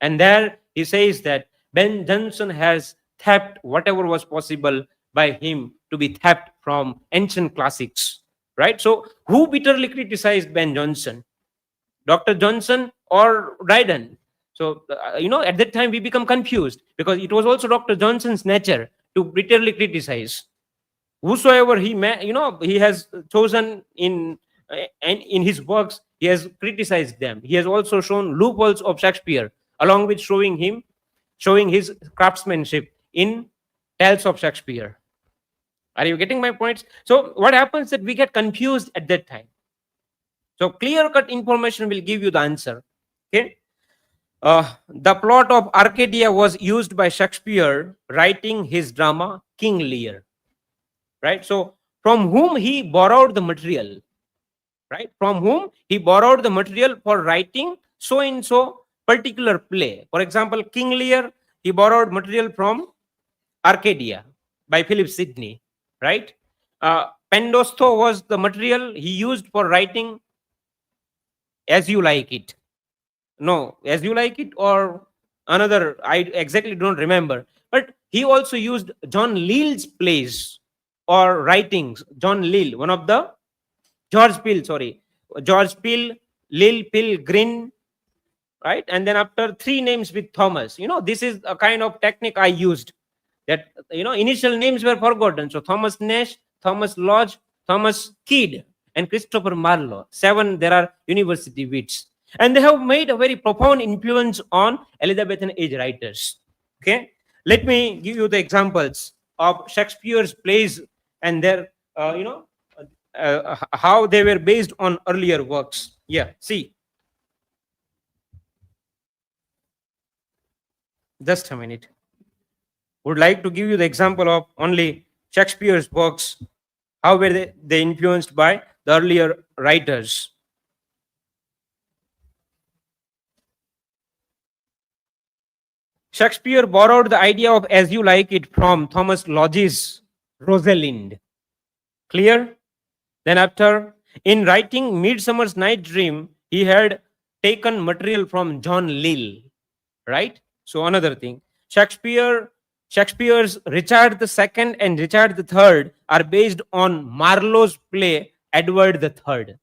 S3: And there he says that Ben Jonson has tapped whatever was possible by him to be tapped from ancient classics. Right? So who bitterly criticized Ben Jonson? Dr. Johnson or Dryden? So at that time we become confused, because it was also Dr. Johnson's nature to bitterly criticize. Whosoever he has chosen in his works, he has criticized them. He has also shown loopholes of Shakespeare, along with showing his craftsmanship in Tales of Shakespeare. Are you getting my points? So what happens that we get confused at that time. So clear-cut information will give you the answer. Okay. The plot of Arcadia was used by Shakespeare writing his drama King Lear. Right? So from whom he borrowed the material? Right? From whom he borrowed the material for writing so and so particular play. For example, King Lear, he borrowed material from Arcadia by Philip Sidney. Right? Pendosto was the material he used for writing As You Like It. No, As You Like It or another, I exactly don't remember. But he also used John Leal's plays or writings. John Leal, one of the George Peel, Leal, Pill, Grin, right? And then after 3 names with Thomas. This is a kind of technique I used. That, initial names were forgotten. So Thomas Nash, Thomas Lodge, Thomas Kidd, and Christopher Marlowe. 7 there are university wits, and they have made a very profound influence on Elizabethan age writers. Okay, let me give you the examples of Shakespeare's plays and their how they were based on earlier works. Yeah, see, just a minute. Would like to give you the example of only Shakespeare's works. How were they influenced by the earlier writers? Shakespeare borrowed the idea of as you like it from Thomas Lodge's Rosalind. Clear? Then after, in writing Midsummer's Night Dream, he had taken material from John Lill. Right? So another thing. Shakespeare's Richard II and Richard III are based on Marlowe's play Edward III.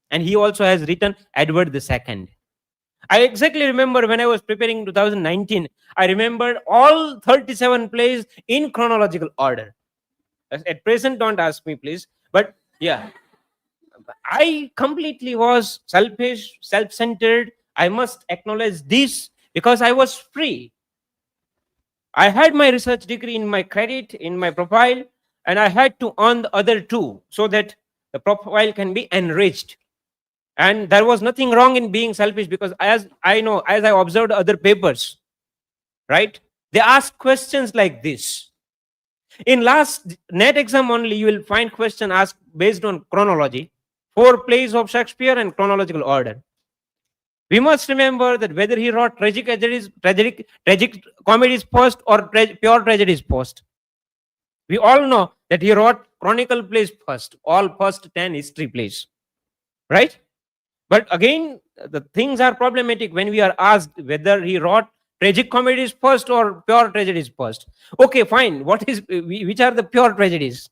S3: And he also has written Edward II. I exactly remember when I was preparing 2019, I remembered all 37 plays in chronological order. At present, don't ask me, please. But yeah, I completely was selfish, self-centered. I must acknowledge this because I was free. I had my research degree in my credit, in my profile, and I had to earn the other two so that the profile can be enriched. And there was nothing wrong in being selfish, because as I observed other papers, right, they ask questions like this. In last NET exam only, you will find question asked based on chronology, 4 plays of Shakespeare and chronological order. We must remember that whether he wrote tragic comedies first or pure tragedies first. We all know that he wrote chronicle plays first, all first 10 history plays, right? But again, the things are problematic when we are asked whether he wrote tragic comedies first or pure tragedies first. Okay, fine. Which are the pure tragedies,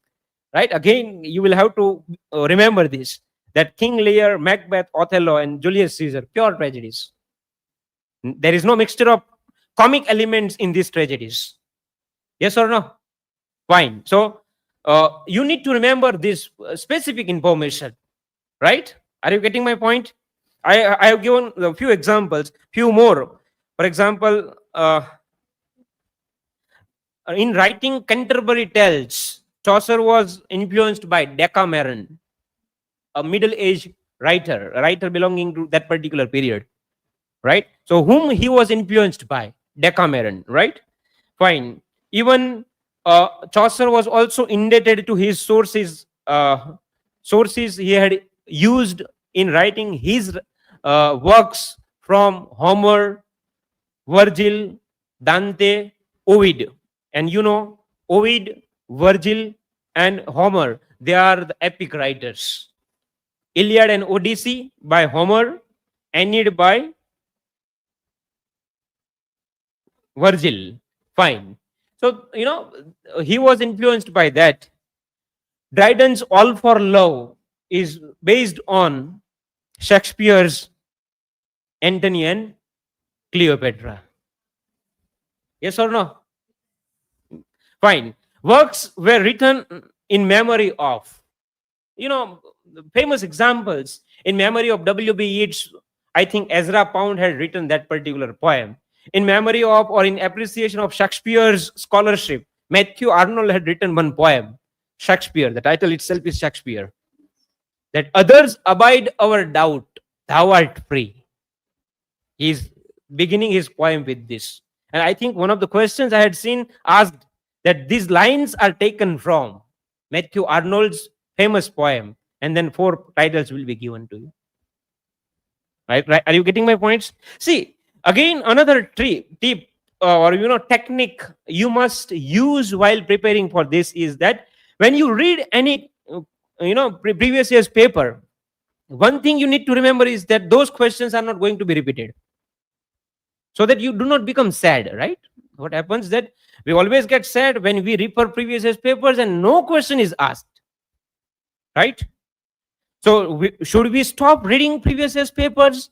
S3: right? Again, you will have to remember this, that King Lear, Macbeth, Othello, and Julius Caesar, pure tragedies. There is no mixture of comic elements in these tragedies. Yes or no? Fine. So you need to remember this specific information, right? Are you getting my point? I have given a few examples, few more. For example, in writing Canterbury Tales, Chaucer was influenced by Decameron, a middle-aged writer, a writer belonging to that particular period, right? So whom he was influenced by? Decameron, right? Fine. Even Chaucer was also indebted to his sources he had used in writing his works from Homer, Virgil, Dante, Ovid. And Ovid, Virgil, and Homer, they are the epic writers. Iliad and Odyssey by Homer, Aeneid by Virgil. Fine. So, he was influenced by that. Dryden's All for Love is based on Shakespeare's Antony and Cleopatra. Yes or no? Fine. Works were written in memory of, famous examples in memory of W.B. Yeats. I think Ezra Pound had written that particular poem. In memory of or in appreciation of Shakespeare's scholarship, Matthew Arnold had written one poem, Shakespeare. The title itself is Shakespeare. That others abide our doubt, thou art free. He is beginning his poem with this. And I think one of the questions I had seen asked that these lines are taken from Matthew Arnold's famous poem, and then 4 titles will be given to you. Right? Are you getting my points? See, again, another tip or technique you must use while preparing for this is that when you read any previous year's paper, one thing you need to remember is that those questions are not going to be repeated, so that you do not become sad, right? What happens that we always get sad when we refer previous year's papers and no question is asked, right? So should we stop reading previous year's papers?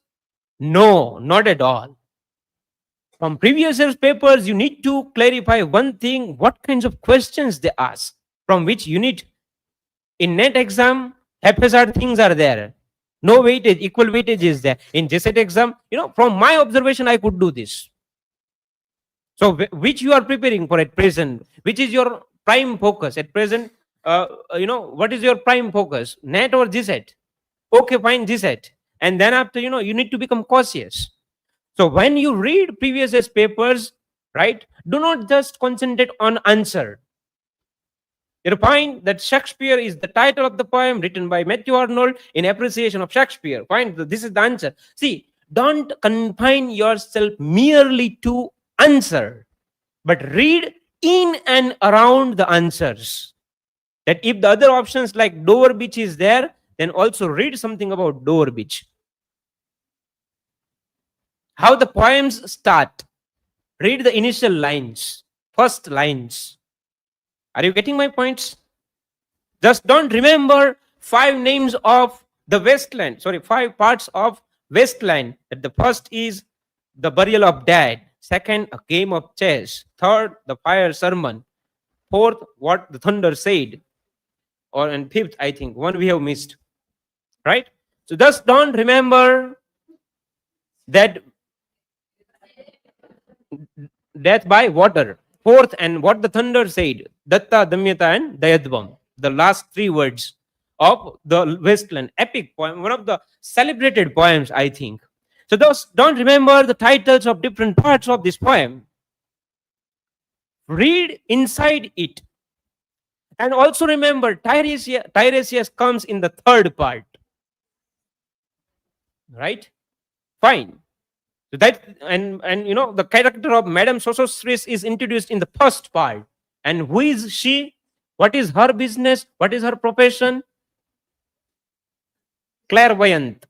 S3: No, not at all. From previous year's papers, you need to clarify one thing: what kinds of questions they ask, from which unit. In NET exam, haphazard things are there. No weightage, equal weightage is there. In GSET exam, from my observation, I could do this. So, which you are preparing for at present? Which is your prime focus at present? What is your prime focus? NET or GSET? Okay, fine, GSET. And then after, you need to become cautious. So when you read previous year's papers, right, do not just concentrate on answer. You find that Shakespeare is the title of the poem written by Matthew Arnold in appreciation of Shakespeare. Fine, this is the answer. See, don't confine yourself merely to answer, but read in and around the answers. That if the other options like Dover Beach is there, then also read something about Dover Beach. How the poems start. Read the initial lines, first lines. Are you getting my points? Just don't remember 5 names of the wasteland. Sorry, 5 parts of wasteland. That the first is the burial of dead. Second, a game of chess. Third, the fire sermon. Fourth, what the thunder said. And fifth, I think, one we have missed. Right? So just don't remember that death by water. Fourth, and what the thunder said. Datta, Damyata, and Dayadvam. The last 3 words of the wasteland. Epic poem. One of the celebrated poems, I think. So those don't remember the titles of different parts of this poem. Read inside it. And also remember, Tiresias comes in the 3rd part. Right? Fine. So that and the character of Madame Sosostris is introduced in the 1st part. And who is she? What is her business? What is her profession? Clairvoyant,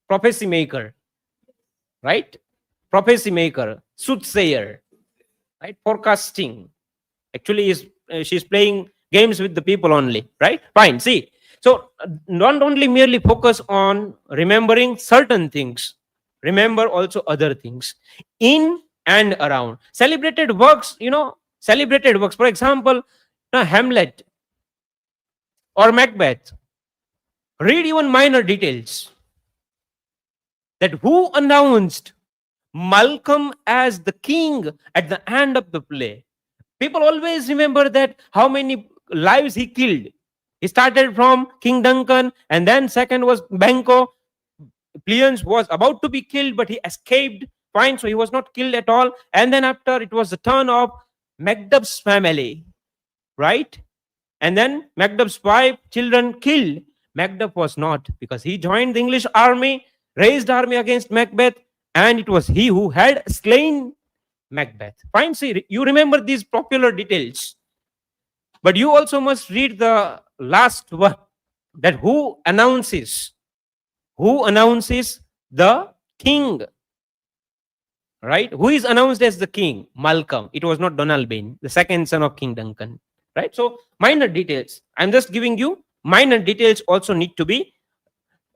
S3: prophecy maker. Right? Prophecy maker, soothsayer. Right? Forecasting. Actually, she's playing games with the people only. Right? Fine. See. So don't only merely focus on remembering certain things. Remember also other things in and around. Celebrated works, celebrated works. For example, Hamlet or Macbeth. Read even minor details. That who announced Malcolm as the king at the end of the play. People always remember that how many lives he killed. He started from King Duncan, and then second was Banquo. Pliance was about to be killed, but he escaped. Fine, so he was not killed at all. And then after, it was the turn of Macduff's family, right? And then Macduff's wife, children killed. Macduff was not, because he joined the English army, raised army against Macbeth, and it was he who had slain Macbeth. Fine, see, you remember these popular details. But you also must read the last one, that who announces the king, right? Who is announced as the king? Malcolm. It was not Donald Bain, the second son of King Duncan, right? So minor details. I'm just giving you minor details also need to be,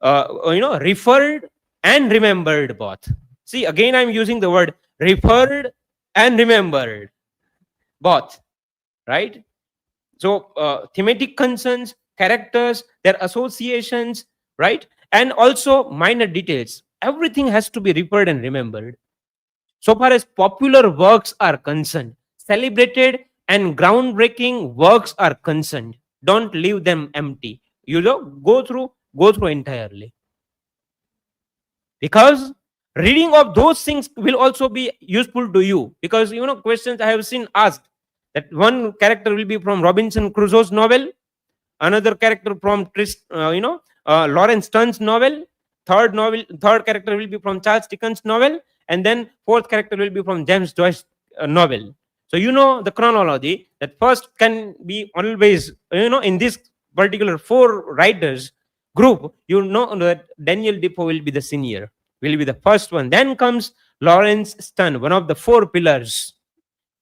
S3: referred and remembered both. See, again, I'm using the word referred and remembered both, right? So thematic concerns, characters, their associations, right? And also minor details. Everything has to be referred and remembered. So far as popular works are concerned, celebrated and groundbreaking works are concerned, don't leave them empty. Go through entirely. Because reading of those things will also be useful to you. Because, questions I have seen asked, that one character will be from Robinson Crusoe's novel, another character from Lawrence Stern's novel, third character will be from Charles Dickens' novel, and then 4th character will be from James Joyce's novel. So the chronology, that first can be always, in this particular 4 writers group, that Daniel Defoe will be the senior, will be the first one. Then comes Lawrence Stern, one of the 4 pillars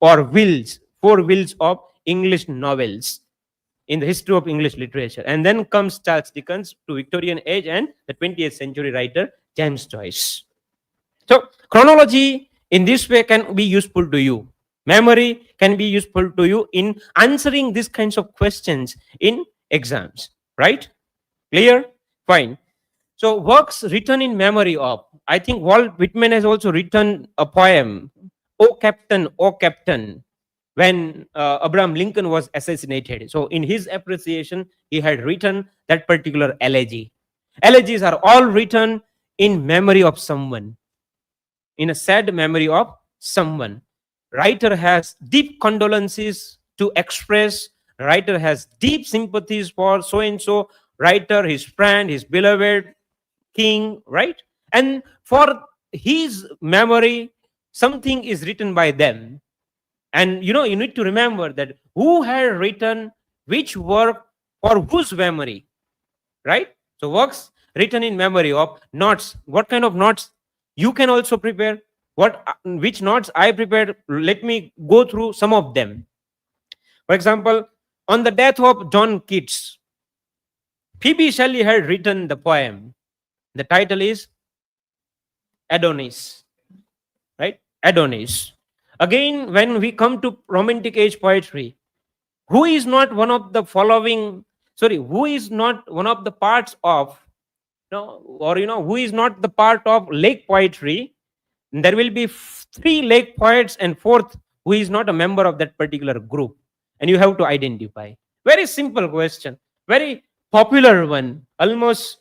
S3: or 4 wheels of English novels in the history of English literature. And then comes Charles Dickens to Victorian age, and the 20th century writer James Joyce. So chronology in this way can be useful to you. Memory can be useful to you in answering these kinds of questions in exams, right? Clear? Fine. So works written in memory of, I think Walt Whitman has also written a poem, O Captain, when Abraham Lincoln was assassinated. So in his appreciation, he had written that particular elegy. Elegies are all written in memory of someone, in a sad memory of someone. Writer has deep condolences to express. Writer has deep sympathies for so and so. Writer, his friend, his beloved king, right? And for his memory, something is written by them. And you need to remember that who had written which work for whose memory, right? So works written in memory of. Notes. What kind of notes you can also prepare? Which notes I prepared? Let me go through some of them. For example, on the death of John Keats, P.B. Shelley had written the poem. The title is Adonis, right? Adonis. Again, when we come to romantic age poetry, who is not one of the following? Sorry, who is not one of the parts of, who is not the part of lake poetry? There will be three lake poets and fourth who is not a member of that particular group, and you have to identify. Very simple question, very popular one, almost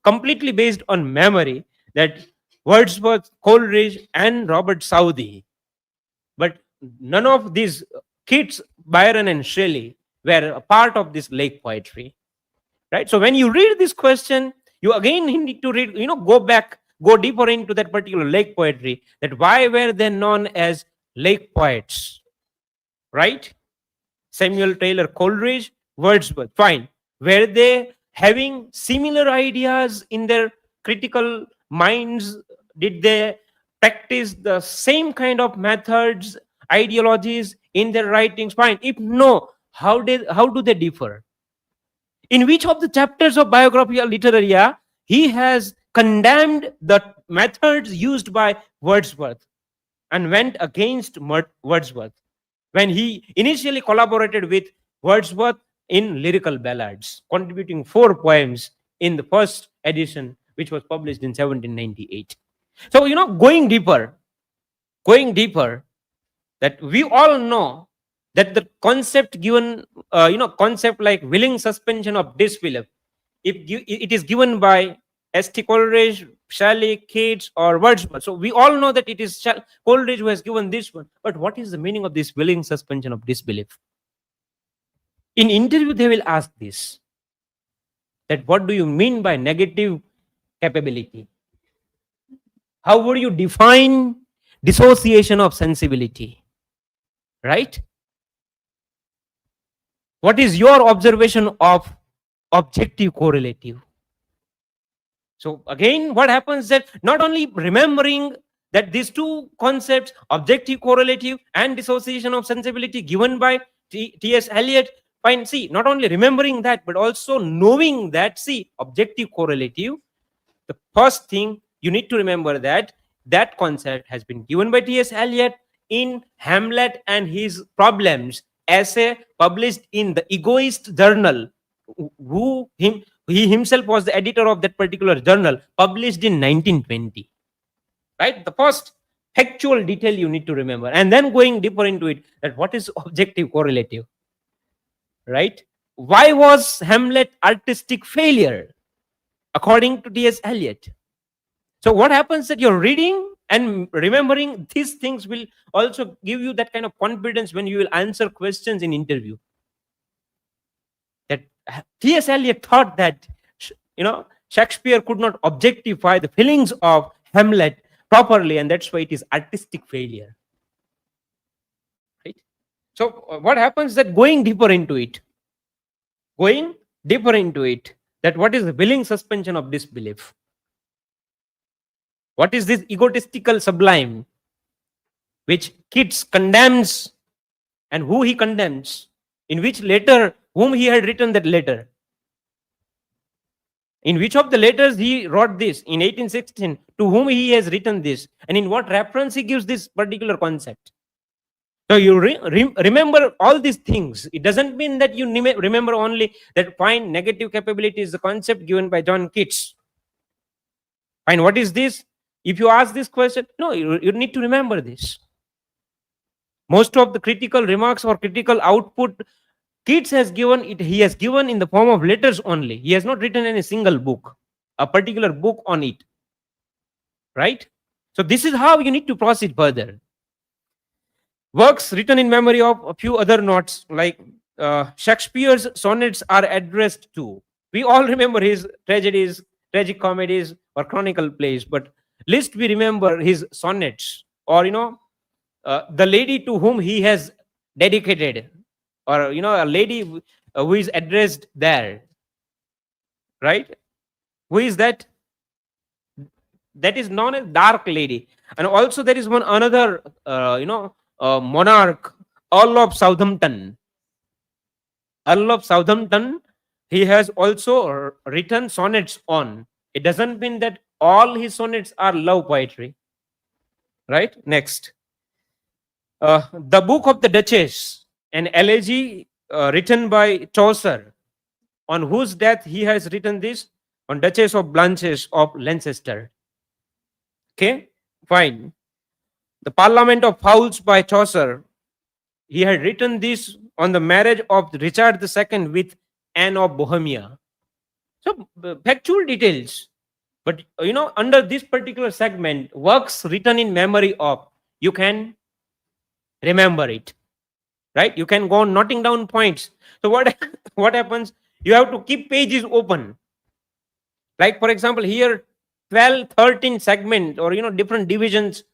S3: completely based on memory, that Wordsworth, Coleridge, and Robert Southey. But none of these Keats, Byron, and Shelley were a part of this lake poetry, right? So when you read this question, you again need to read, go deeper into that particular lake poetry, that why were they known as lake poets, right? Samuel Taylor Coleridge, Wordsworth, fine. Were they having similar ideas in their critical minds? Did they practice the same kind of methods, ideologies in their writings? Fine. If no, how do they differ? In which of the chapters of Biographia Literaria he has condemned the methods used by Wordsworth and went against Wordsworth when he initially collaborated with Wordsworth in lyrical ballads, contributing 4 poems in the first edition, which was published in 1798. So, going deeper, that we all know that the concept given, concept like willing suspension of disbelief, if it is given by S.T. Coleridge, Shelley, Keats, or Wordsworth. So we all know that it is Coleridge who has given this one. But what is the meaning of this willing suspension of disbelief? In interview, they will ask this, that what do you mean by negative capability? How would you define dissociation of sensibility? Right? What is your observation of objective correlative? So again, what happens that not only remembering that these two concepts, objective correlative and dissociation of sensibility, given by T.S. Eliot, fine, see, not only remembering that, but also knowing that, see, objective correlative, the first thing you need to remember that concept has been given by T.S. Eliot in Hamlet and His Problems essay published in the Egoist journal, he himself was the editor of that particular journal, published in 1920. Right? The first factual detail you need to remember, and then going deeper into it, that what is objective correlative? Right? Why was Hamlet artistic failure according to T.S. Eliot? So what happens that you're reading and remembering these things will also give you that kind of confidence when you will answer questions in interview. That T.S. Eliot thought that Shakespeare could not objectify the feelings of Hamlet properly, and that's why it is artistic failure. Right? So what happens that going deeper into it, that what is the willing suspension of disbelief? What is this egotistical sublime which Keats condemns, and who he condemns? In which letter, whom he had written that letter? In which of the letters he wrote this in 1816, to whom he has written this, and in what reference he gives this particular concept. So you remember all these things. It doesn't mean that you remember only that fine negative capability is the concept given by John Keats. Fine, what is this? If you ask this question, no, you need to remember this. Most of the critical remarks or critical output Keats has given it, he has given in the form of letters only. He has not written any single book, a particular book on it. Right? So this is how you need to proceed further. Works written in memory of a few other notes, like Shakespeare's sonnets are addressed to. We all remember his tragedies, tragic comedies, or chronicle plays, but least we remember his sonnets, or the lady to whom he has dedicated, or a lady who is addressed there. Right? Who is that? That is known as Dark Lady. And also there is one another monarch, Earl of Southampton. Earl of Southampton, he has also written sonnets on. It doesn't mean that all his sonnets are love poetry. Right? Next. The Book of the Duchess, an elegy written by Chaucer, on whose death he has written this, on Duchess of Blanches of Lancaster. Okay, fine. The Parliament of Fowls by Chaucer, he had written this on the marriage of Richard II with Anne of Bohemia. So factual details. But under this particular segment, works written in memory of, you can remember it. Right? You can go on noting down points. So what happens? You have to keep pages open. Like for example, here 12, 13 segment, or different divisions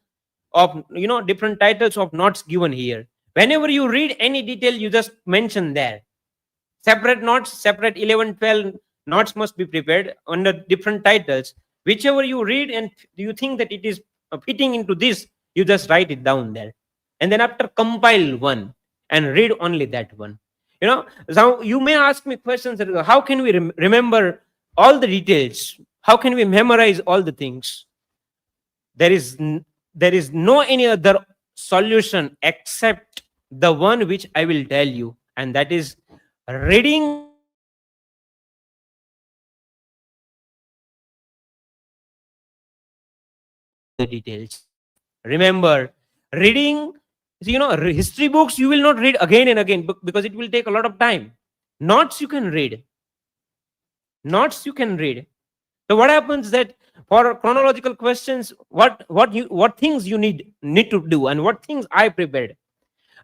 S3: of different titles of notes given here. Whenever you read any detail, you just mention there. Separate notes, separate 11, 12 notes must be prepared under different titles. Whichever you read and you think that it is fitting into this, you just write it down there. And then after, compile one and read only that one. So you may ask me questions, how can we remember all the details? How can we memorize all the things? There is no any other solution except the one which I will tell you, and that is reading the details. Remember, reading, history books you will not read again and again because it will take a lot of time. Notes you can read. So what happens that for chronological questions, what things you need to do, and what things I prepared.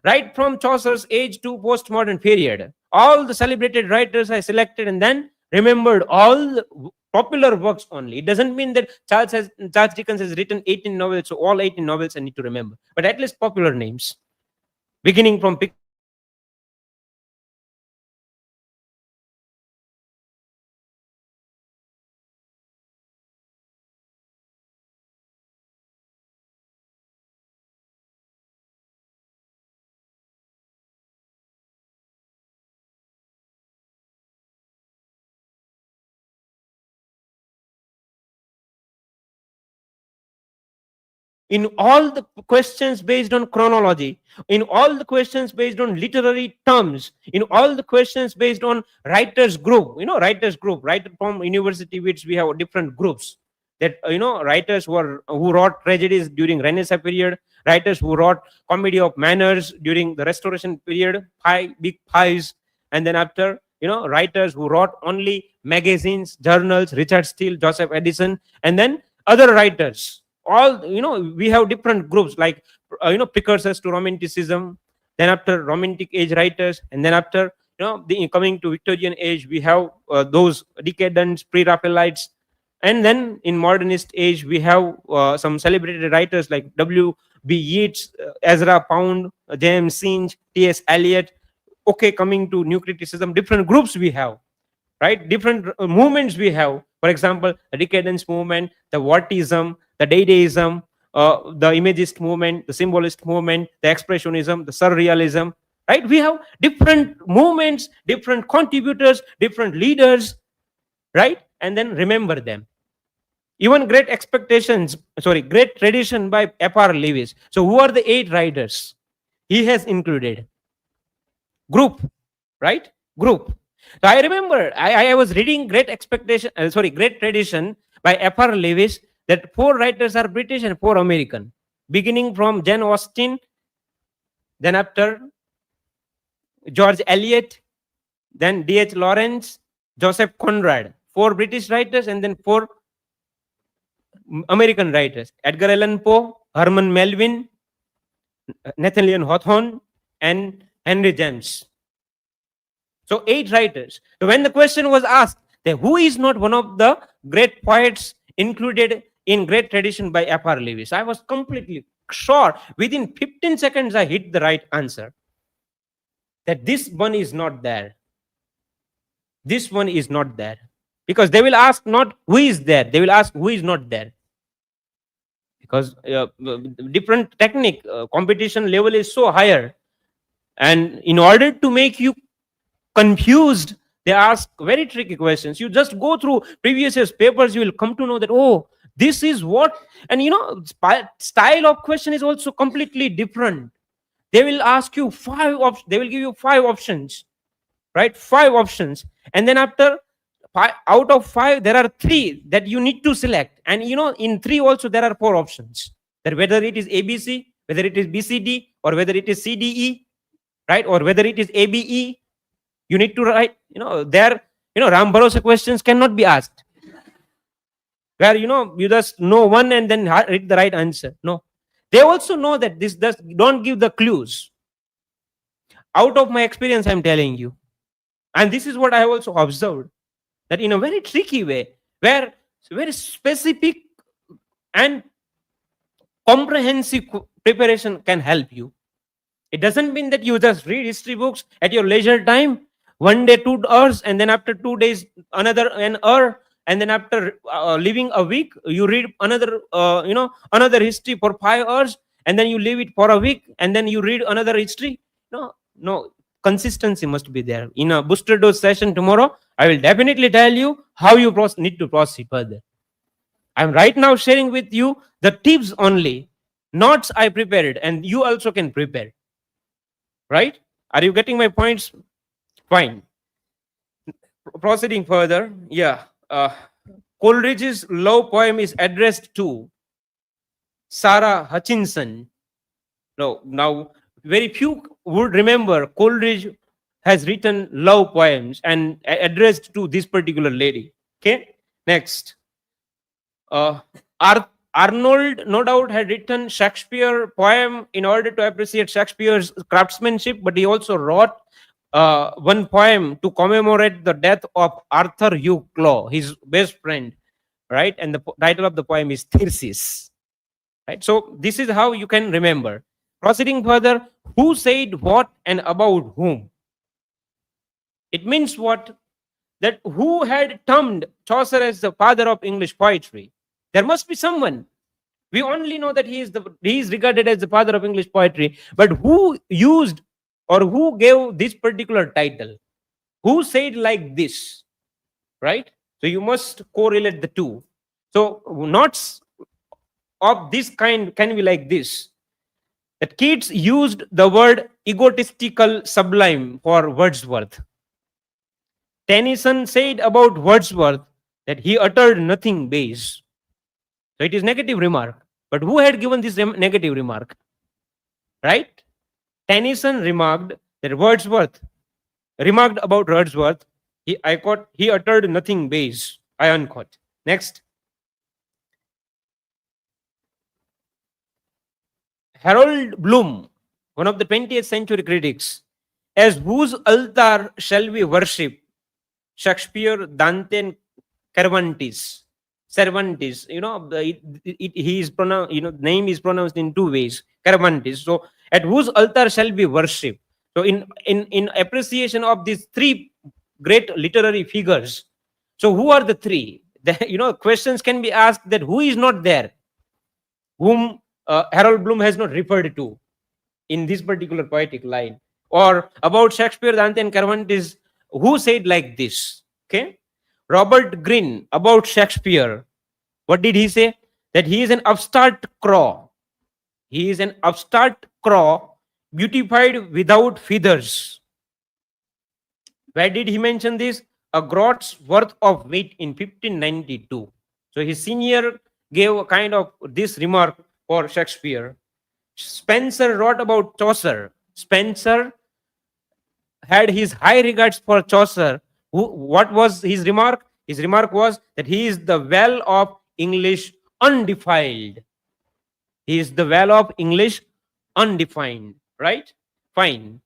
S3: Right from Chaucer's age to postmodern period, all the celebrated writers I selected and then remembered all the popular works only. It doesn't mean that Charles Dickens has written 18 novels, so all 18 novels I need to remember, but at least popular names, beginning from in all the questions based on chronology, in all the questions based on literary terms, in all the questions based on writers group, writer from university, which we have different groups, that writers who wrote tragedies during Renaissance period, writers who wrote comedy of manners during the Restoration period, big pies, and then after writers who wrote only magazines, journals, Richard Steele, Joseph Addison, and then other writers. All we have different groups, like precursors to Romanticism, then after Romantic age writers, and then after coming to Victorian age, we have those decadents, pre-Raphaelites, and then in modernist age we have some celebrated writers like W.B. Yeats, Ezra Pound, James Synge, T.S. Eliot. Okay, coming to new criticism, different groups we have, right? Different movements we have. For example, the decadence movement, the Wartism, the Dadaism, the Imagist movement, the Symbolist movement, the Expressionism, the Surrealism, right? We have different movements, different contributors, different leaders, right? and then remember them. Even Great Tradition by F.R. Lewis. So who are the 8 writers? He has included. Group, right? Group. So I remember I was reading Great Tradition by F.R. Lewis, that 4 writers are British and 4 American, beginning from Jane Austen, then after George Eliot, then D.H. Lawrence, Joseph Conrad. 4 British writers and then 4 American writers. Edgar Allan Poe, Herman Melville, Nathaniel Hawthorne, and Henry James. So 8 writers. So when the question was asked that who is not one of the great poets included in Great Tradition by F.R. Lewis, I was completely sure within 15 seconds I hit the right answer. That this one is not there. This one is not there. Because they will ask not who is there, they will ask who is not there. Because different technique, competition level is so higher. And in order to make you confused, they ask very tricky questions. You just go through previous year's papers, you will come to know that, oh, this is what, and style of question is also completely different. They will ask you 5 options, they will give you 5 options, right? 5 options. And then after 5, out of 5, there are 3 that you need to select. And in 3 also there are 4 options. That whether it is ABC, whether it is BCD, or whether it is CDE, right? Or whether it is ABE. You need to write, Ram Bharosa questions cannot be asked. Where, you just know one and then read the right answer. No. They also know that this does don't give the clues. Out of my experience, I'm telling you. And this is what I have also observed. That in a very tricky way, where very specific and comprehensive preparation can help you. It doesn't mean that you just read history books at your leisure time, one day 2 hours, and then after 2 days another an hour, and then after living a week you read another another history for 5 hours, and then you leave it for a week, and then you read another history. No, consistency must be there. In a booster dose session tomorrow, I will definitely tell you how you need to proceed further. I'm right now sharing with you the tips only, notes I prepared, and you also can prepare. Right? Are you getting my points? Fine. Proceeding further, Coleridge's love poem is addressed to Sarah Hutchinson. Now, very few would remember Coleridge has written love poems and addressed to this particular lady. Okay, next. Arnold, no doubt, had written Shakespeare poem in order to appreciate Shakespeare's craftsmanship, but he also wrote one poem to commemorate the death of Arthur Hugh Clough, his best friend, right? And the title of the poem is Thyrsis, right? So this is how you can remember. Proceeding further, who said what and about whom? It means what? That who had termed Chaucer as the father of English poetry? There must be someone. We only know that he is regarded as the father of English poetry, but who used or who gave this particular title? Who said like this? Right? So you must correlate the two. So notes of this kind can be like this. That Keats used the word egotistical sublime for Wordsworth. Tennyson said about Wordsworth that he uttered nothing base. So it is negative remark. But who had given this negative remark? Right? Tennyson remarked that Wordsworth, remarked about Wordsworth, I quote, he uttered nothing base. I unquote. Next. Harold Bloom, one of the 20th century critics, as whose altar shall we worship? Shakespeare, Dante, and Cervantes. He is pronounced, name is pronounced in 2 ways. Cervantes. So, at whose altar shall we worship? So, in appreciation of these 3 great literary figures, so who are the 3? Questions can be asked that who is not there, whom Harold Bloom has not referred to in this particular poetic line, or about Shakespeare, Dante, and Cervantes, who said like this? Okay, Robert Greene about Shakespeare. What did he say? That he is an upstart crow. He is an upstart crow, beautified without feathers. Where did he mention this? A groat's worth of weight in 1592. So his senior gave a kind of this remark for Shakespeare. Spencer wrote about Chaucer. Spencer had his high regards for Chaucer. What was his remark? His remark was that he is the well of English undefiled. He is the well of English undefined. Right? Fine.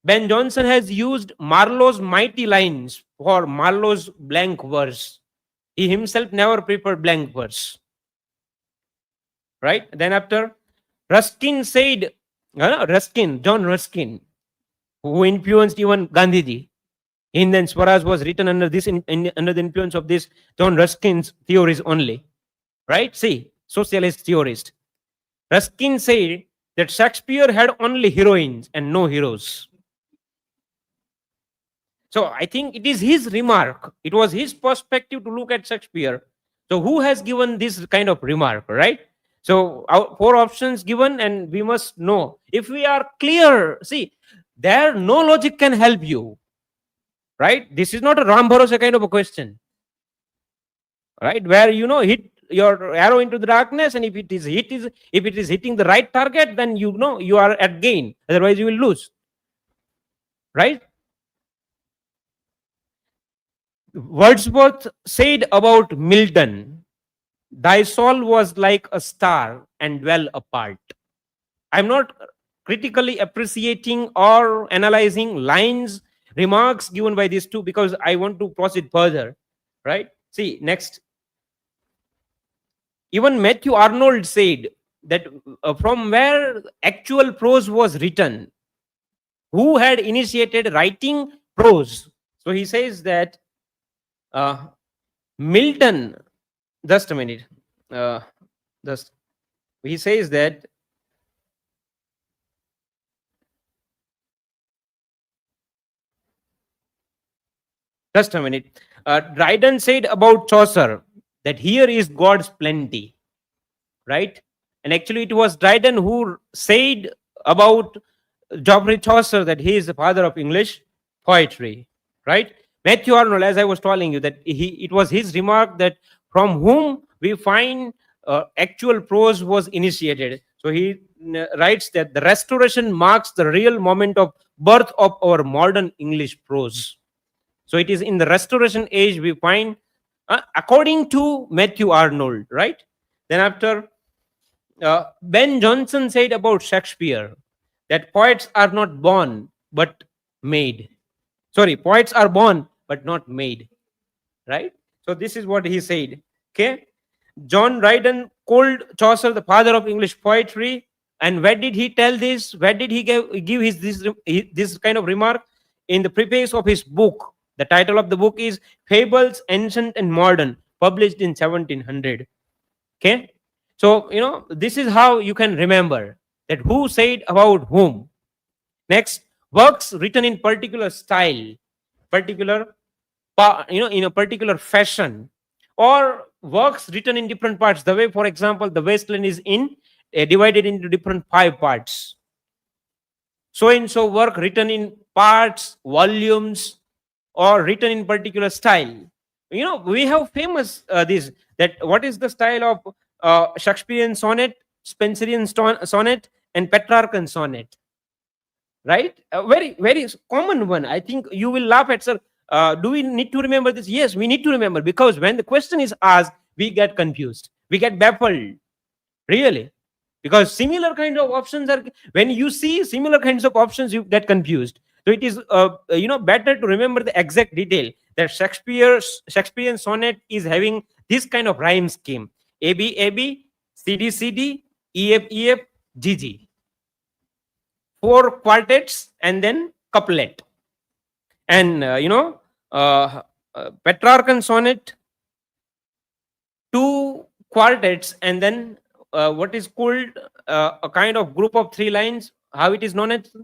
S3: Ben Jonson has used Marlowe's mighty lines for Marlowe's blank verse. He himself never preferred blank verse. Right? Then after, Ruskin said, John Ruskin, who influenced even Gandhiji. Hind and Swaraj was written under this under the influence of this John Ruskin's theories only. Right? See, socialist theorist. Ruskin said that Shakespeare had only heroines and no heroes. So I think it is his remark. It was his perspective to look at Shakespeare. So who has given this kind of remark, right? So our 4 options given, and we must know. If we are clear, see, there no logic can help you, right? This is not a Ram Bharosa kind of a question, right? Where hit your arrow into the darkness, and if it is hitting the right target, then you are at gain. Otherwise, you will lose, right? Wordsworth said about Milton, "Thy soul was like a star and dwell apart." I'm not critically appreciating or analyzing lines, remarks given by these two, because I want to proceed further, right? See, next. Even Matthew Arnold said that from where actual prose was written, who had initiated writing prose? So he says that Milton, just a minute, he says that just a minute. Dryden said about Chaucer that here is God's plenty, right? And actually it was Dryden who said about Geoffrey Chaucer that he is the father of English poetry, right? Matthew Arnold, as I was telling you, that it was his remark that from whom we find actual prose was initiated. So he writes that the Restoration marks the real moment of birth of our modern English prose. So it is in the Restoration age we find, according to Matthew Arnold, right? Then after, Ben Jonson said about Shakespeare that poets are not born but made. Sorry, poets are born but not made, right? So this is what he said. Okay, John Dryden called Chaucer the father of English poetry. And where did he tell this? Where did he give this kind of remark? In the preface of his book. The title of the book is Fables, Ancient and Modern, published in 1700. Okay, so this is how you can remember that who said about whom. Next, works written in particular style, in a particular fashion, or works written in different parts. The way, for example, the Wasteland is divided into different 5 parts. So and so work written in parts, volumes, or written in particular style. We have famous this, that what is the style of Shakespearean sonnet, Spenserian sonnet, and Petrarchan sonnet, right? A very, very common one. I think you will laugh at, sir. Do we need to remember this? Yes, we need to remember, because when the question is asked, we get confused, we get baffled, really, because similar kind of options are, when you see similar kinds of options, you get confused. So it is better to remember the exact detail, that Shakespearean sonnet is having this kind of rhyme scheme: AB AB, CD CD, EF EF, GG. 4 quartets and then couplet. And Petrarchan sonnet, 2 quartets and then what is called a kind of group of 3 lines. How it is known as?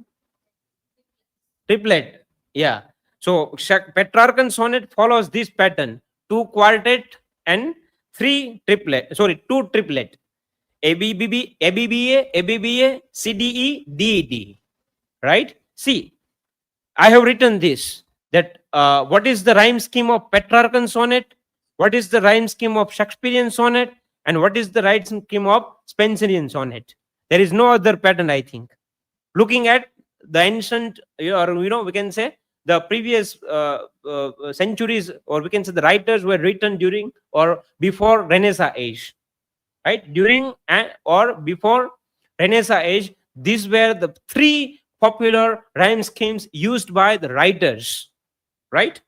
S3: Triplet. Yeah. So Petrarchan sonnet follows this pattern: 2 quartet, and 3 triplet. Sorry, 2 triplet. ABBA, ABBA, CDE, DED. Right? See, I have written this, that what is the rhyme scheme of Petrarchan sonnet, what is the rhyme scheme of Shakespearean sonnet, and what is the rhyme scheme of Spenserian sonnet. There is no other pattern, I think. Looking at the ancient, or we can say the previous centuries, or we can say the writers were written during or before Renaissance age, right? During or before Renaissance age, these were the 3 popular rhyme schemes used by the writers, right?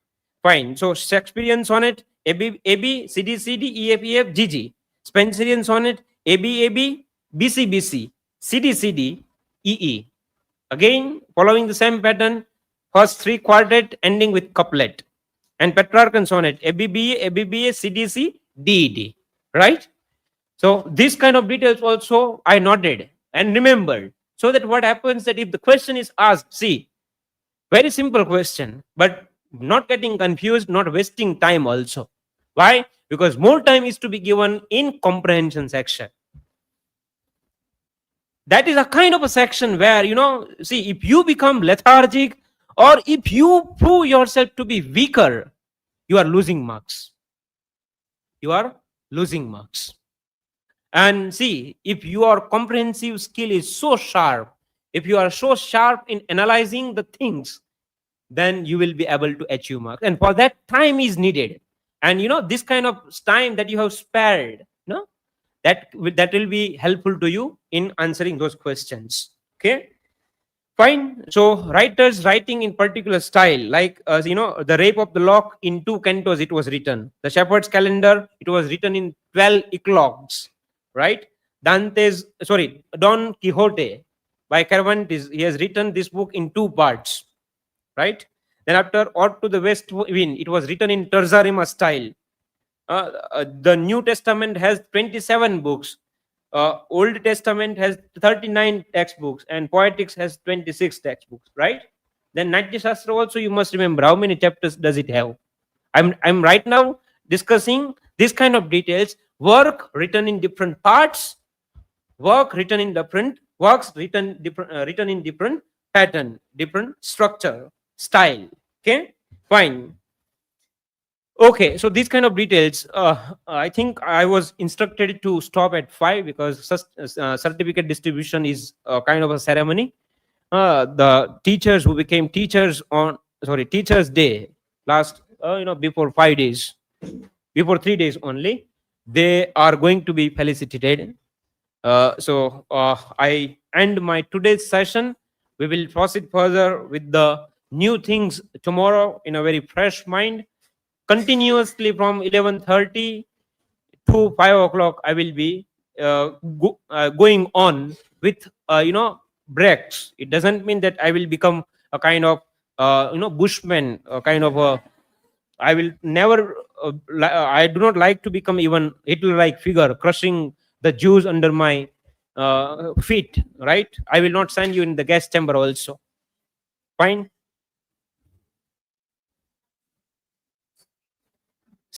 S3: Fine. So Shakespearean sonnet, AB, CD, EF, GG. Spenserian sonnet, AB, BC, CD, EE. Again, following the same pattern, first 3 quartet ending with couplet. And Petrarchan sonnet, ABBA, CDC, DED. Right? So this kind of details also I noted and remembered. So that what happens, that if the question is asked, see, very simple question, but not getting confused, not wasting time also. Why? Because more time is to be given in comprehension section. That is a kind of a section where, see, if you become lethargic or if you prove yourself to be weaker, you are losing marks. You are losing marks. And see, if your comprehensive skill is so sharp, if you are so sharp in analyzing the things, then you will be able to achieve marks. And for that, time is needed. And this kind of time that you have spared, that will be helpful to you in answering those questions. Okay, fine. So writers writing in particular style, like the Rape of the Lock in 2 cantos, it was written. The Shepherd's Calendar, it was written in 12 eclogues, right? Don Quixote by Cervantes, he has written this book in 2 parts, right? Then after Ode to the West Wind, it was written in terza rima style. The New Testament has 27 books. Old Testament has 39 textbooks, and Poetics has 26 textbooks, right? Then Natya Shastra also, you must remember how many chapters does it have. I'm right now discussing this kind of details. Work written in different parts, work written in different works, written in different pattern, different structure, style. Okay, fine. Okay, so these kind of details, I think I was instructed to stop at 5 because certificate distribution is kind of a ceremony. The teachers who became teachers on Teachers Day last, before 5 days, before 3 days only, they are going to be felicitated. So I end my today's session. We will proceed further with the new things tomorrow in a very fresh mind. Continuously from 11:30 to 5 o'clock, I will be going on with breaks. It doesn't mean that I will become a kind of bushman, a kind of a. I will never. I do not like to become even Hitler-like figure, crushing the Jews under my feet. Right? I will not send you in the gas chamber also. Fine.